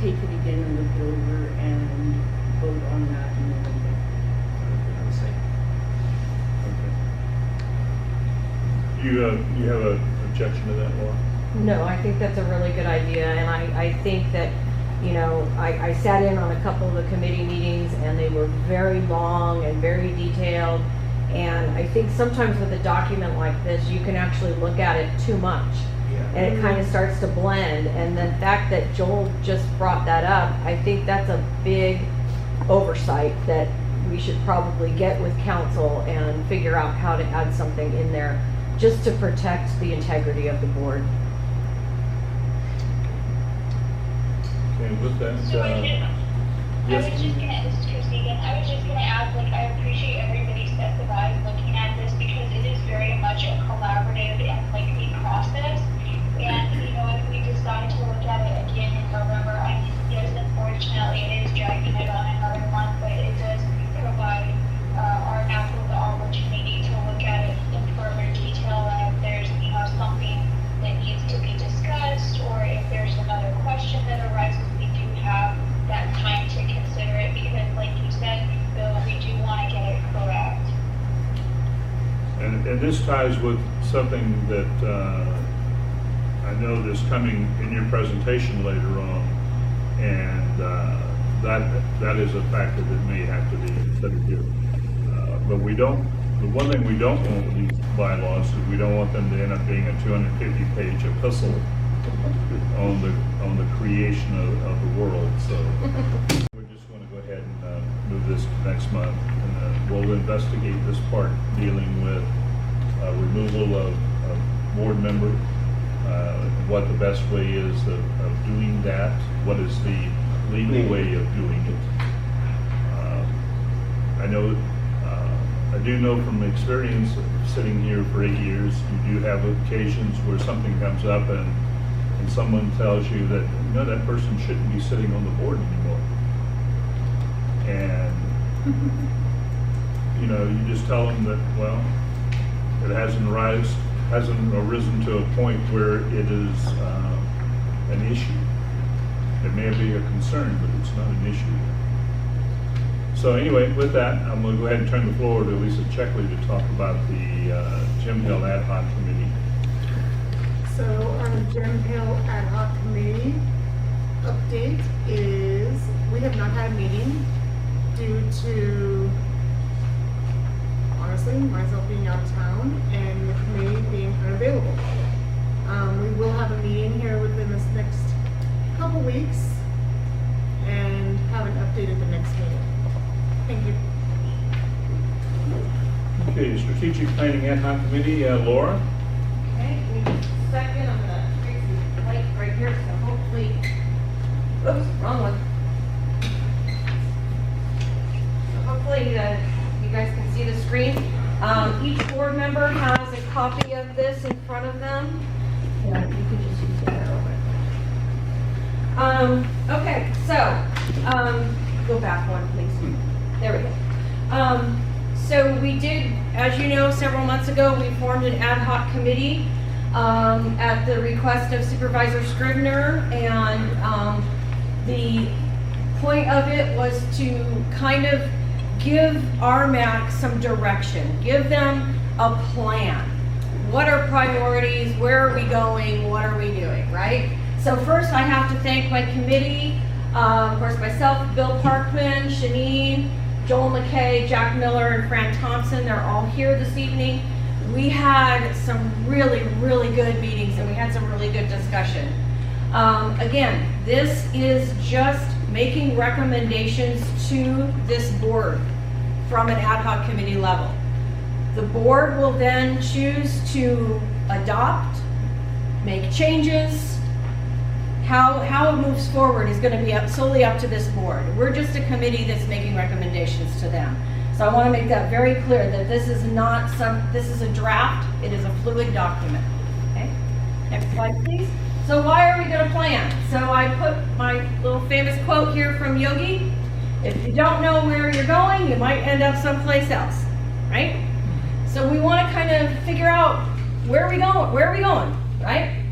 take it again and look it over and vote on that in November.
Okay. You have an objection to that, Laura?
No, I think that's a really good idea, and I think that, you know, I sat in on a couple of the committee meetings, and they were very long and very detailed, and I think sometimes with a document like this, you can actually look at it too much, and it kind of starts to blend, and the fact that Joel just brought that up, I think that's a big oversight that we should probably get with council and figure out how to add something in there, just to protect the integrity of the board.
Okay, with that,
So I was
yes.
just gonna, this is Christy again, I was just gonna add, like, I appreciate everybody's set of eyes looking at this because it is very much a collaborative and lengthy process. And, you know, if we decide to look at it again in November, I mean, yes, unfortunately, it is dragging it on another month, but it does provide our NAP with the opportunity to look at it in further detail, and if there's, you know, something that needs to be discussed, or if there's another question that arises, we do have that time to consider it, because like you said, Bill, we do want to get it correct.
And this ties with something that I know is coming in your presentation later on, and that is a factor that may have to be considered here. But the one thing we don't want with these bylaws is we don't want them to end up being a 250-page epistle on the creation of the world. So we're just going to go ahead and move this to next month, and we'll investigate this part dealing with removal of board member, what the best way is of doing that, what is the legal way of doing it. I do know from experience of sitting here for 8 years, you do have occasions where something comes up and someone tells you that, you know, that person shouldn't be sitting on the board anymore. And, you know, you just tell them that, well, it hasn't arisen to a point where it is an issue. It may be a concern, but it's not an issue. So anyway, with that, I'm going to go ahead and turn the floor to Lisa Checkley to talk about the Jim Hill Ad Hoc Committee.
So our Jim Hill Ad Hoc Committee update is, we have not had a meeting due to, honestly, myself being out of town and the committee being unavailable. We will have a meeting here within this next couple weeks and have an update at the next meeting. Thank you.
Okay, Strategic Planning Ad Hoc Committee, Laura?
Okay, give me just a second, I'm gonna fix the light right here, so hopefully, oops, wrong one. So hopefully, you guys can see the screen. Each board member has a copy of this in front of them. Yeah, you could just use the arrow. Okay, so, go back one, please. There we go. So we did, as you know, several months ago, we formed an ad hoc committee at the request of Supervisor Scrivener, and the point of it was to kind of give Rmac some direction, give them a plan. What are priorities? Where are we going? What are we doing, right? So first I have to thank my committee, of course myself, Bill Parkman, Shanine, Joel McKay, Jack Miller, and Fran Thompson. They're all here this evening. We had some really, really good meetings, and we had some really good discussion. Again, this is just making recommendations to this board from an ad hoc committee level. The board will then choose to adopt, make changes. How it moves forward is going to be solely up to this board. We're just a committee that's making recommendations to them. So I want to make that very clear that this is not this is a draft, it is a fluid document. Okay? Next slide, please. So why are we going to plan? So I put my little famous quote here from Yogi. If you don't know where you're going, you might end up someplace else, right? So we want to kind of figure out where are we going, right?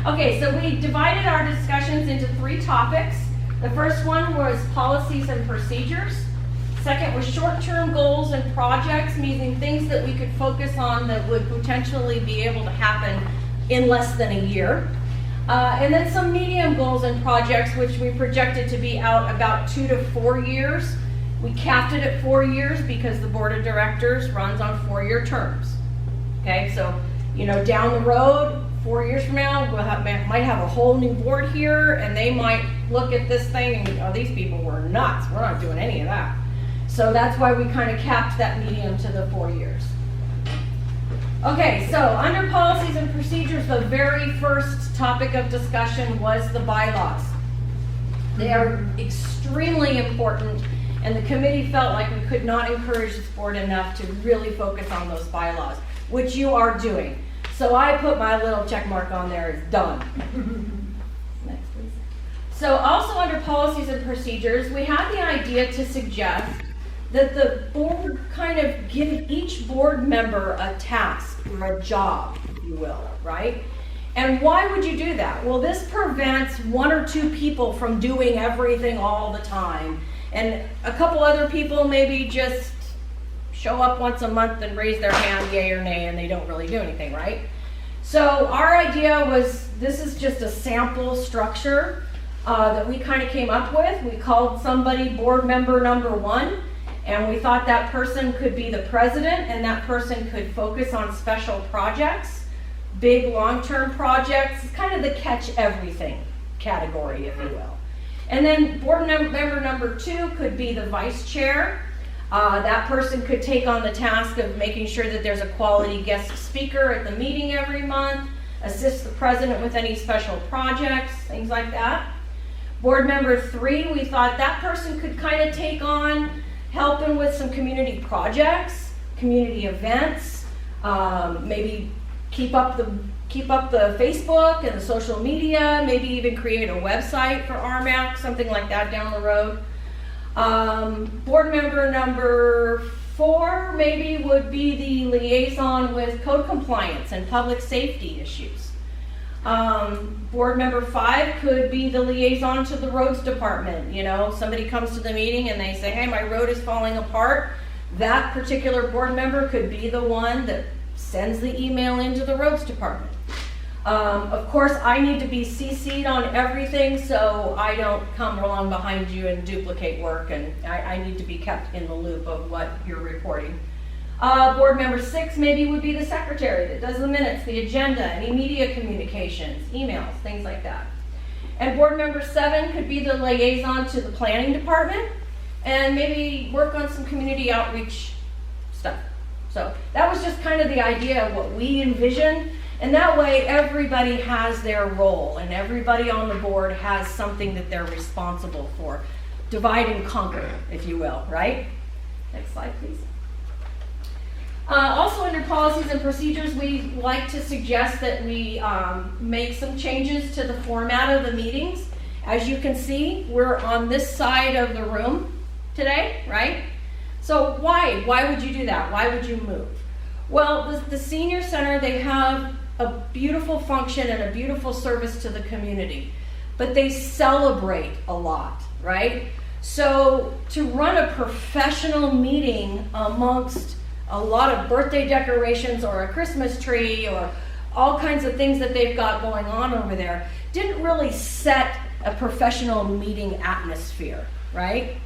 Okay, so we divided our discussions into 3 topics. The first one was policies and procedures. Second was short-term goals and projects, meaning things that we could focus on that would potentially be able to happen in less than a year. And then some medium goals and projects, which we projected to be out about 2 to 4 years. We capped it at 4 years because the board of directors runs on 4-year terms. Okay, so, down the road, 4 years from now, might have a whole new board here, and they might look at this thing and go, oh, these people were nuts. We're not doing any of that. So that's why we kind of capped that medium to the 4 years. Okay, so under policies and procedures, the very first topic of discussion was the bylaws. They are extremely important, and the committee felt like we could not encourage this board enough to really focus on those bylaws, which you are doing. So I put my little check mark on there, it's done. Next, please. So also under policies and procedures, we had the idea to suggest that the board kind of give each board member a task or a job, if you will, right? And why would you do that? Well, this prevents 1 or 2 people from doing everything all the time. And a couple other people maybe just show up once a month and raise their hand, yay or nay, and they don't really do anything, right? So our idea was, this is just a sample structure that we kind of came up with. We called somebody board member number 1, and we thought that person could be the president, and that person could focus on special projects, big long-term projects, kind of the catch everything category, if you will. And then board member number 2 could be the vice chair. That person could take on the task of making sure that there's a quality guest speaker at the meeting every month, assist the president with any special projects, things like that. Board member 3, we thought that person could kind of take on helping with some community projects, community events, maybe keep up the Facebook and the social media, maybe even create a website for Rmac, something like that down the road. Board member number 4 maybe would be the liaison with code compliance and public safety issues. Board member 5 could be the liaison to the roads department. Somebody comes to the meeting and they say, hey, my road is falling apart. That particular board member could be the one that sends the email into the roads department. Of course, I need to be CC'd on everything, so I don't come along behind you and duplicate work, and I need to be kept in the loop of what you're reporting. Board member 6 maybe would be the secretary that does the minutes, the agenda, any media communications, emails, things like that. And board member 7 could be the liaison to the planning department and maybe work on some community outreach stuff. So that was just kind of the idea of what we envisioned. And that way everybody has their role and everybody on the board has something that they're responsible for. Divide and conquer, if you will, right? Next slide, please. Also under policies and procedures, we like to suggest that we make some changes to the format of the meetings. As you can see, we're on this side of the room today, right? So why? Why would you do that? Why would you move? Well, the senior center, they have a beautiful function and a beautiful service to the community, but they celebrate a lot, right? So to run a professional meeting amongst a lot of birthday decorations or a Christmas tree or all kinds of things that they've got going on over there didn't really set a professional meeting atmosphere, right?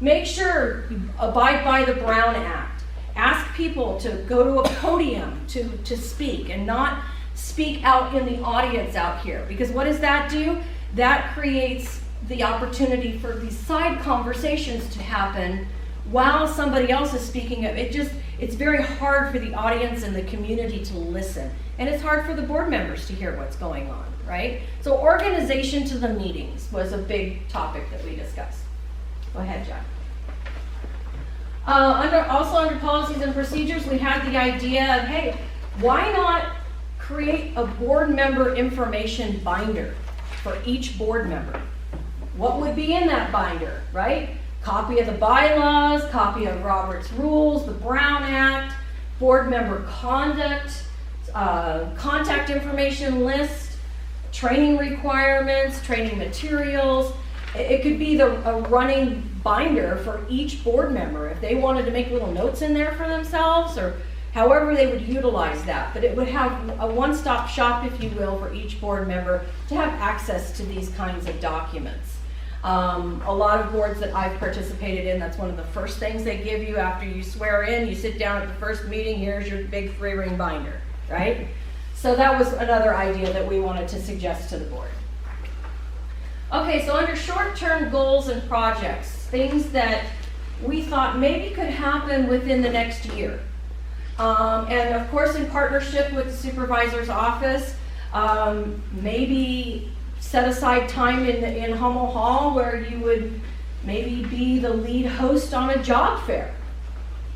Make sure you abide by the Brown Act. Ask people to go to a podium to speak and not speak out in the audience out here. Because what does that do? That creates the opportunity for these side conversations to happen while somebody else is speaking. It's very hard for the audience and the community to listen. And it's hard for the board members to hear what's going on, right? So organization to the meetings was a big topic that we discussed. Go ahead, Jack. Also under policies and procedures, we had the idea of, hey, why not create a board member information binder for each board member? What would be in that binder, right? Copy of the bylaws, copy of Robert's Rules, the Brown Act, board member conduct, contact information list, training requirements, training materials. It could be a running binder for each board member if they wanted to make little notes in there for themselves or however they would utilize that. But it would have a one-stop shop, if you will, for each board member to have access to these kinds of documents. A lot of boards that I've participated in, that's one of the first things they give you after you swear in. You sit down at the first meeting, here's your big 3-ring binder, right? So that was another idea that we wanted to suggest to the board. Okay, so under short-term goals and projects, things that we thought maybe could happen within the next year. And of course, in partnership with the supervisor's office, maybe set aside time in Hummel Hall where you would maybe be the lead host on a job fair.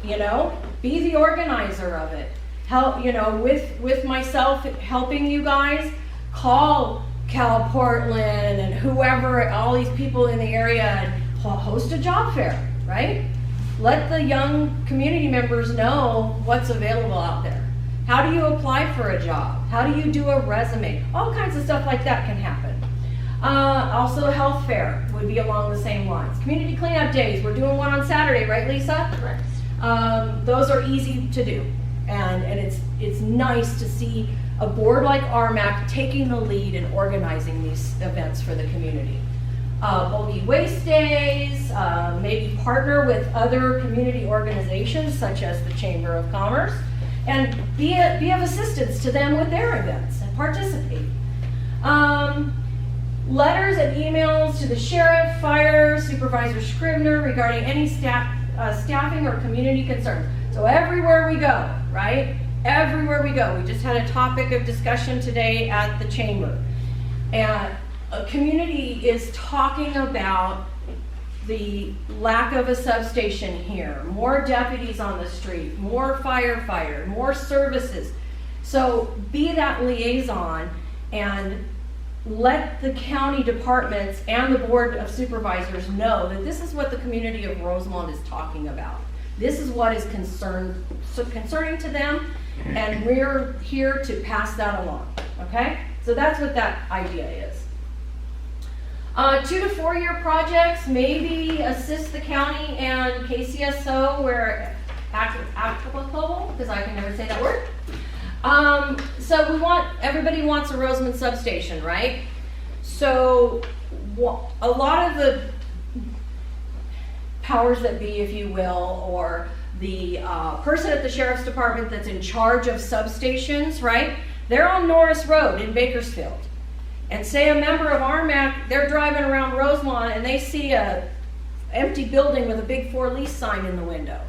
You know, be the organizer of it. Help, you know, with myself helping you guys, call Cal Portland and whoever, all these people in the area, and host a job fair, right? Let the young community members know what's available out there. How do you apply for a job? How do you do a resume? All kinds of stuff like that can happen. Also, a health fair would be along the same lines. Community cleanup days, we're doing one on Saturday, right, Lisa?
Correct.
Those are easy to do, and it's nice to see a board like Rmac taking the lead in organizing these events for the community. Bulky waste days, maybe partner with other community organizations such as the Chamber of Commerce and be of assistance to them with their events and participate. Letters and emails to the sheriff, fire, Supervisor Scribner regarding any staffing or community concerns. So everywhere we go, right? Everywhere we go. We just had a topic of discussion today at the chamber. And a community is talking about the lack of a substation here, more deputies on the street, more firefighter, more services. So be that liaison and let the county departments and the board of supervisors know that this is what the community of Rosemont is talking about. This is what is concerning to them, and we're here to pass that along, okay? So that's what that idea is. 2 to 4 year projects, maybe assist the county and KCSO where applicable, because I can never say that word. So everybody wants a Rosemont substation, right? So a lot of the powers that be, if you will, or the person at the sheriff's department that's in charge of substations, right? They're on Norris Road in Bakersfield. And say a member of Rmac, they're driving around Rosemont and they see a empty building with a big for lease sign in the window.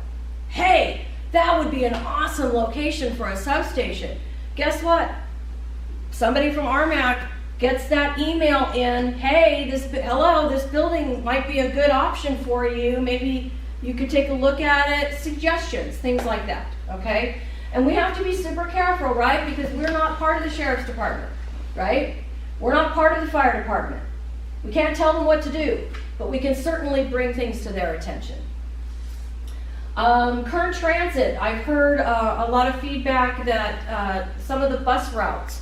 Hey, that would be an awesome location for a substation. Guess what? Somebody from Rmac gets that email in, hey, hello, this building might be a good option for you. Maybe you could take a look at it. Suggestions, things like that, okay? And we have to be super careful, right? Because we're not part of the sheriff's department, right? We're not part of the fire department. We can't tell them what to do, but we can certainly bring things to their attention. Current transit, I've heard a lot of feedback that some of the bus routes,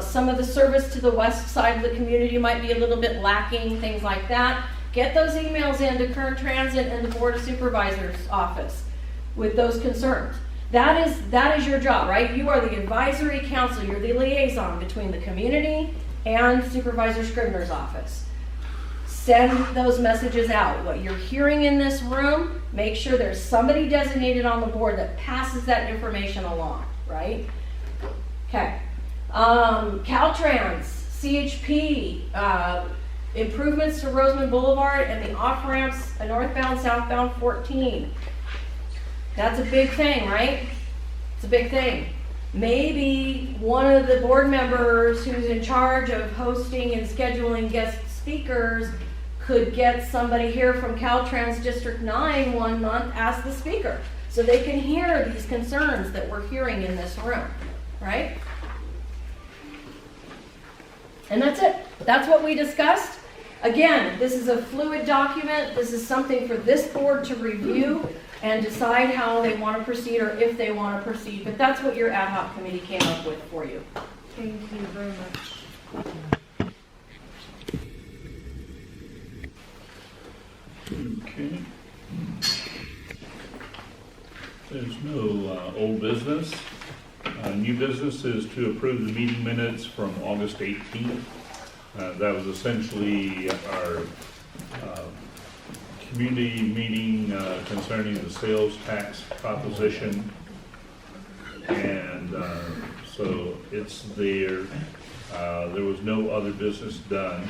some of the service to the west side of the community might be a little bit lacking, things like that. Get those emails into Current Transit and the Board of Supervisors office with those concerns. That is your job, right? You are the advisory council, you're the liaison between the community and Supervisor Scribner's office. Send those messages out. What you're hearing in this room, make sure there's somebody designated on the board that passes that information along, right? Okay. Caltrans, CHP, improvements to Roseman Boulevard and the off-ramps, northbound, southbound 14. That's a big thing, right? It's a big thing. Maybe one of the board members who's in charge of hosting and scheduling guest speakers could get somebody here from Caltrans District 9 one month as the speaker, so they can hear these concerns that we're hearing in this room, right? And that's it. That's what we discussed. Again, this is a fluid document. This is something for this board to review and decide how they want to proceed or if they want to proceed. But that's what your ad hoc committee came up with for you.
Thank you very much.
Okay. There's no old business. New business is to approve the meeting minutes from August 18th. That was essentially our community meeting concerning the sales tax proposition. And so it's there. There was no other business done,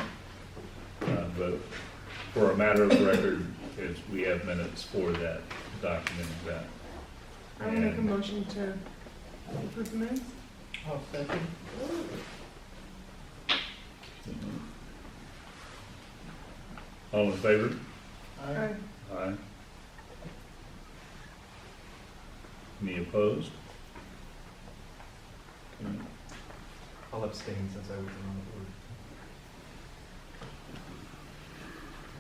but for a matter of record, we have minutes for that, documenting that.
I will make a motion to approve the minutes.
I'll second.
All in favor?
Aye.
Aye. Any opposed? Okay.
I'll abstain since I was on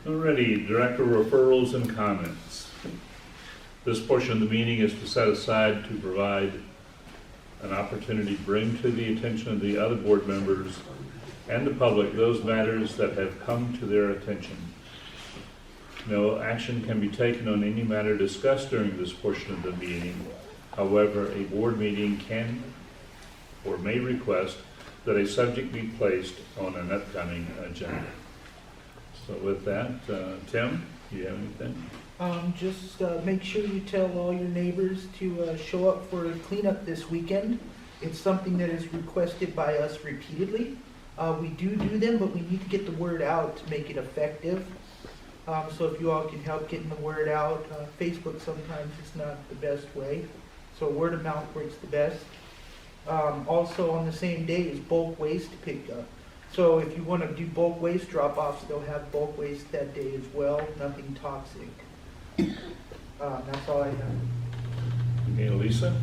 the board.
Alrighty, director referrals and comments. This portion of the meeting is to set aside to provide an opportunity to bring to the attention of the other board members and the public those matters that have come to their attention. No action can be taken on any matter discussed during this portion of the meeting. However, a board meeting can or may request that a subject be placed on an upcoming agenda. So with that, Tim, do you have anything?
Just make sure you tell all your neighbors to show up for cleanup this weekend. It's something that is requested by us repeatedly. We do them, but we need to get the word out to make it effective. So if you all can help getting the word out, Facebook sometimes is not the best way. So word of mouth works the best. Also on the same day is bulk waste pickup. So if you want to do bulk waste drop-offs, they'll have bulk waste that day as well, nothing toxic. That's all I have.
Okay, Lisa?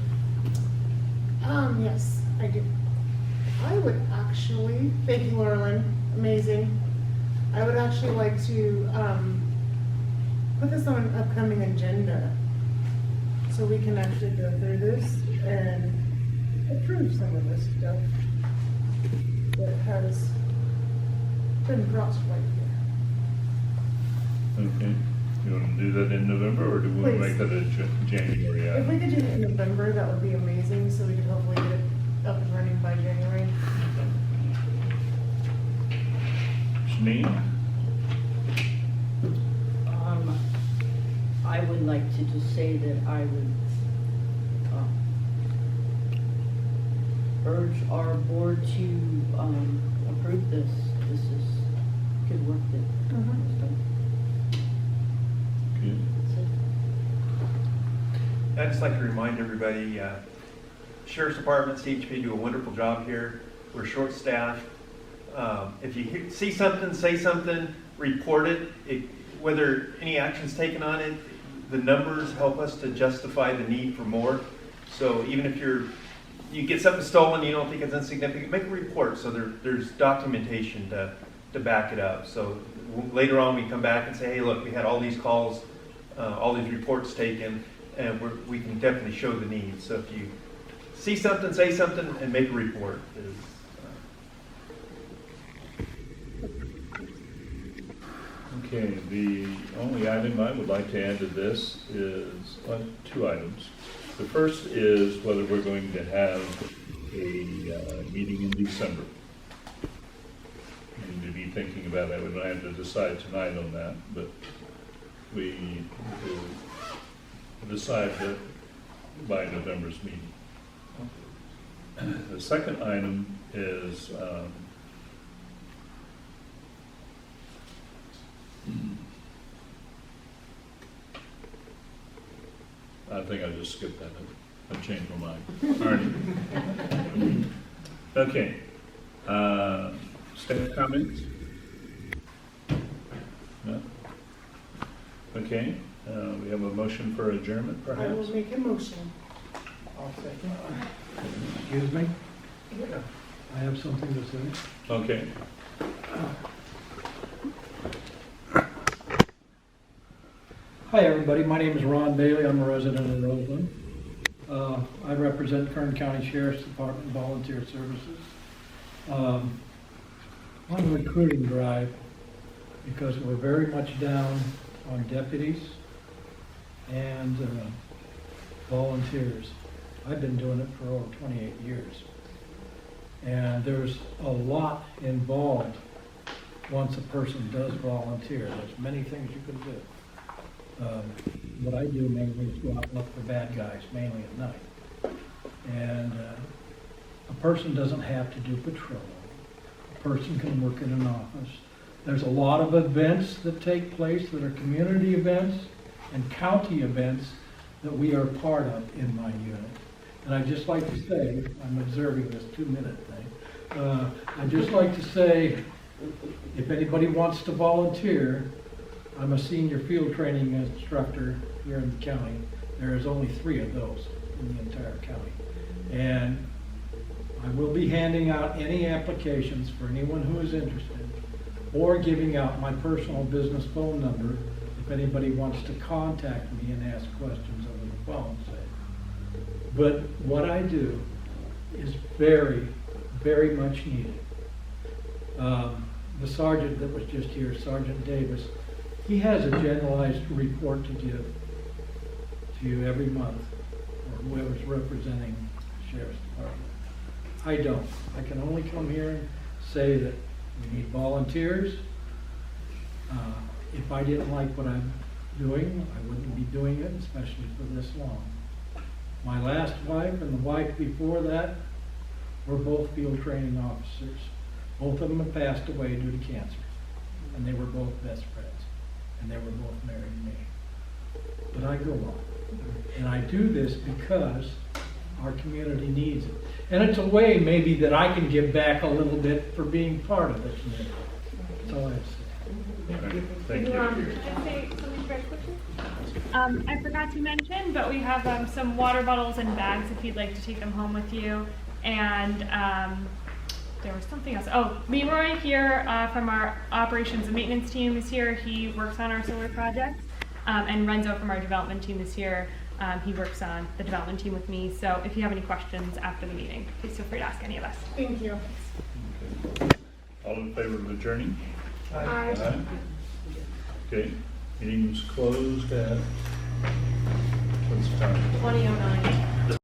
Yes, I do. I would actually, thank you, Laurelyn, amazing. I would actually like to put this on an upcoming agenda so we can actually go through this and approve some of this stuff that has been brought to light here.
Okay. You want to do that in November, or do we want to make that a January
If we could do it in November, that would be amazing, so we could hopefully get it up and running by January.
Janine?
I would like to just say that I would urge our board to approve this. This is good work that was done.
Good.
I'd just like to remind everybody, Sheriff's Department, CHP do a wonderful job here. We're short-staffed. If you see something, say something, report it. Whether any action's taken on it, the numbers help us to justify the need for more. So even if you get something stolen, you don't think it's insignificant, make a report so there's documentation to to back it up. So later on, we come back and say, hey, look, we had all these calls, all these reports taken, and we can definitely show the needs. So if you see something, say something, and make a report.
Okay, the only item I would like to add to this is, two items. The first is whether we're going to have a meeting in December. We need to be thinking about that. We don't have to decide tonight on that, but we will decide that by November's meeting. The second item is I think I just skipped that. I changed my mind. All right. Okay. Staff comments? No? Okay. We have a motion for adjournment,
I
perhaps?
will make a motion.
I'll second.
Excuse me? I have something to say.
Okay.
Hi, everybody. My name is Ron Bailey. I'm a resident of Roseland. I represent Kern County Sheriff's Department Volunteer Services. On a recruiting drive, because we're very much down on deputies and volunteers. I've been doing it for over 28 years. And there's a lot involved once a person does volunteer. There's many things you can do. What I do mainly is go out and look for bad guys, mainly at night. And a person doesn't have to do patrol. A person can work in an office. There's a lot of events that take place that are community events and county events that we are part of in my unit. And I'd just like to say, I'm observing this 2-minute thing. I'd just like to say, if anybody wants to volunteer, I'm a senior field training instructor here in the county. There is only 3 of those in the entire county. And I will be handing out any applications for anyone who is interested, or giving out my personal business phone number if anybody wants to contact me and ask questions over the phone, say. But what I do is very, very much needed. The sergeant that was just here, Sergeant Davis, he has a generalized report to give to you every month, or whoever's representing the Sheriff's Department. I don't. I can only come here and say that we need volunteers. If I didn't like what I'm doing, I wouldn't be doing it, especially for this long. My last wife and the wife before that were both field training officers. Both of them have passed away due to cancer, and they were both best friends. And they were both married to me. But I go on. And I do this because our community needs it. And it's a way maybe that I can give back a little bit for being part of the community. That's all I have to say.
Thank you.
Just say something very quickly. I forgot to mention, but we have some water bottles and bags if you'd like to take them home with you. And there was something else. Oh, Leroy here from our operations and maintenance team is here. He works on our solar projects. And Renzo from our development team is here. He works on the development team with me. So if you have any questions after the meeting, please feel free to ask any of us.
Thank you.
Okay. All in favor of adjourning?
Aye.
Aye. Okay, meeting's closed at, what's the time?
20:09.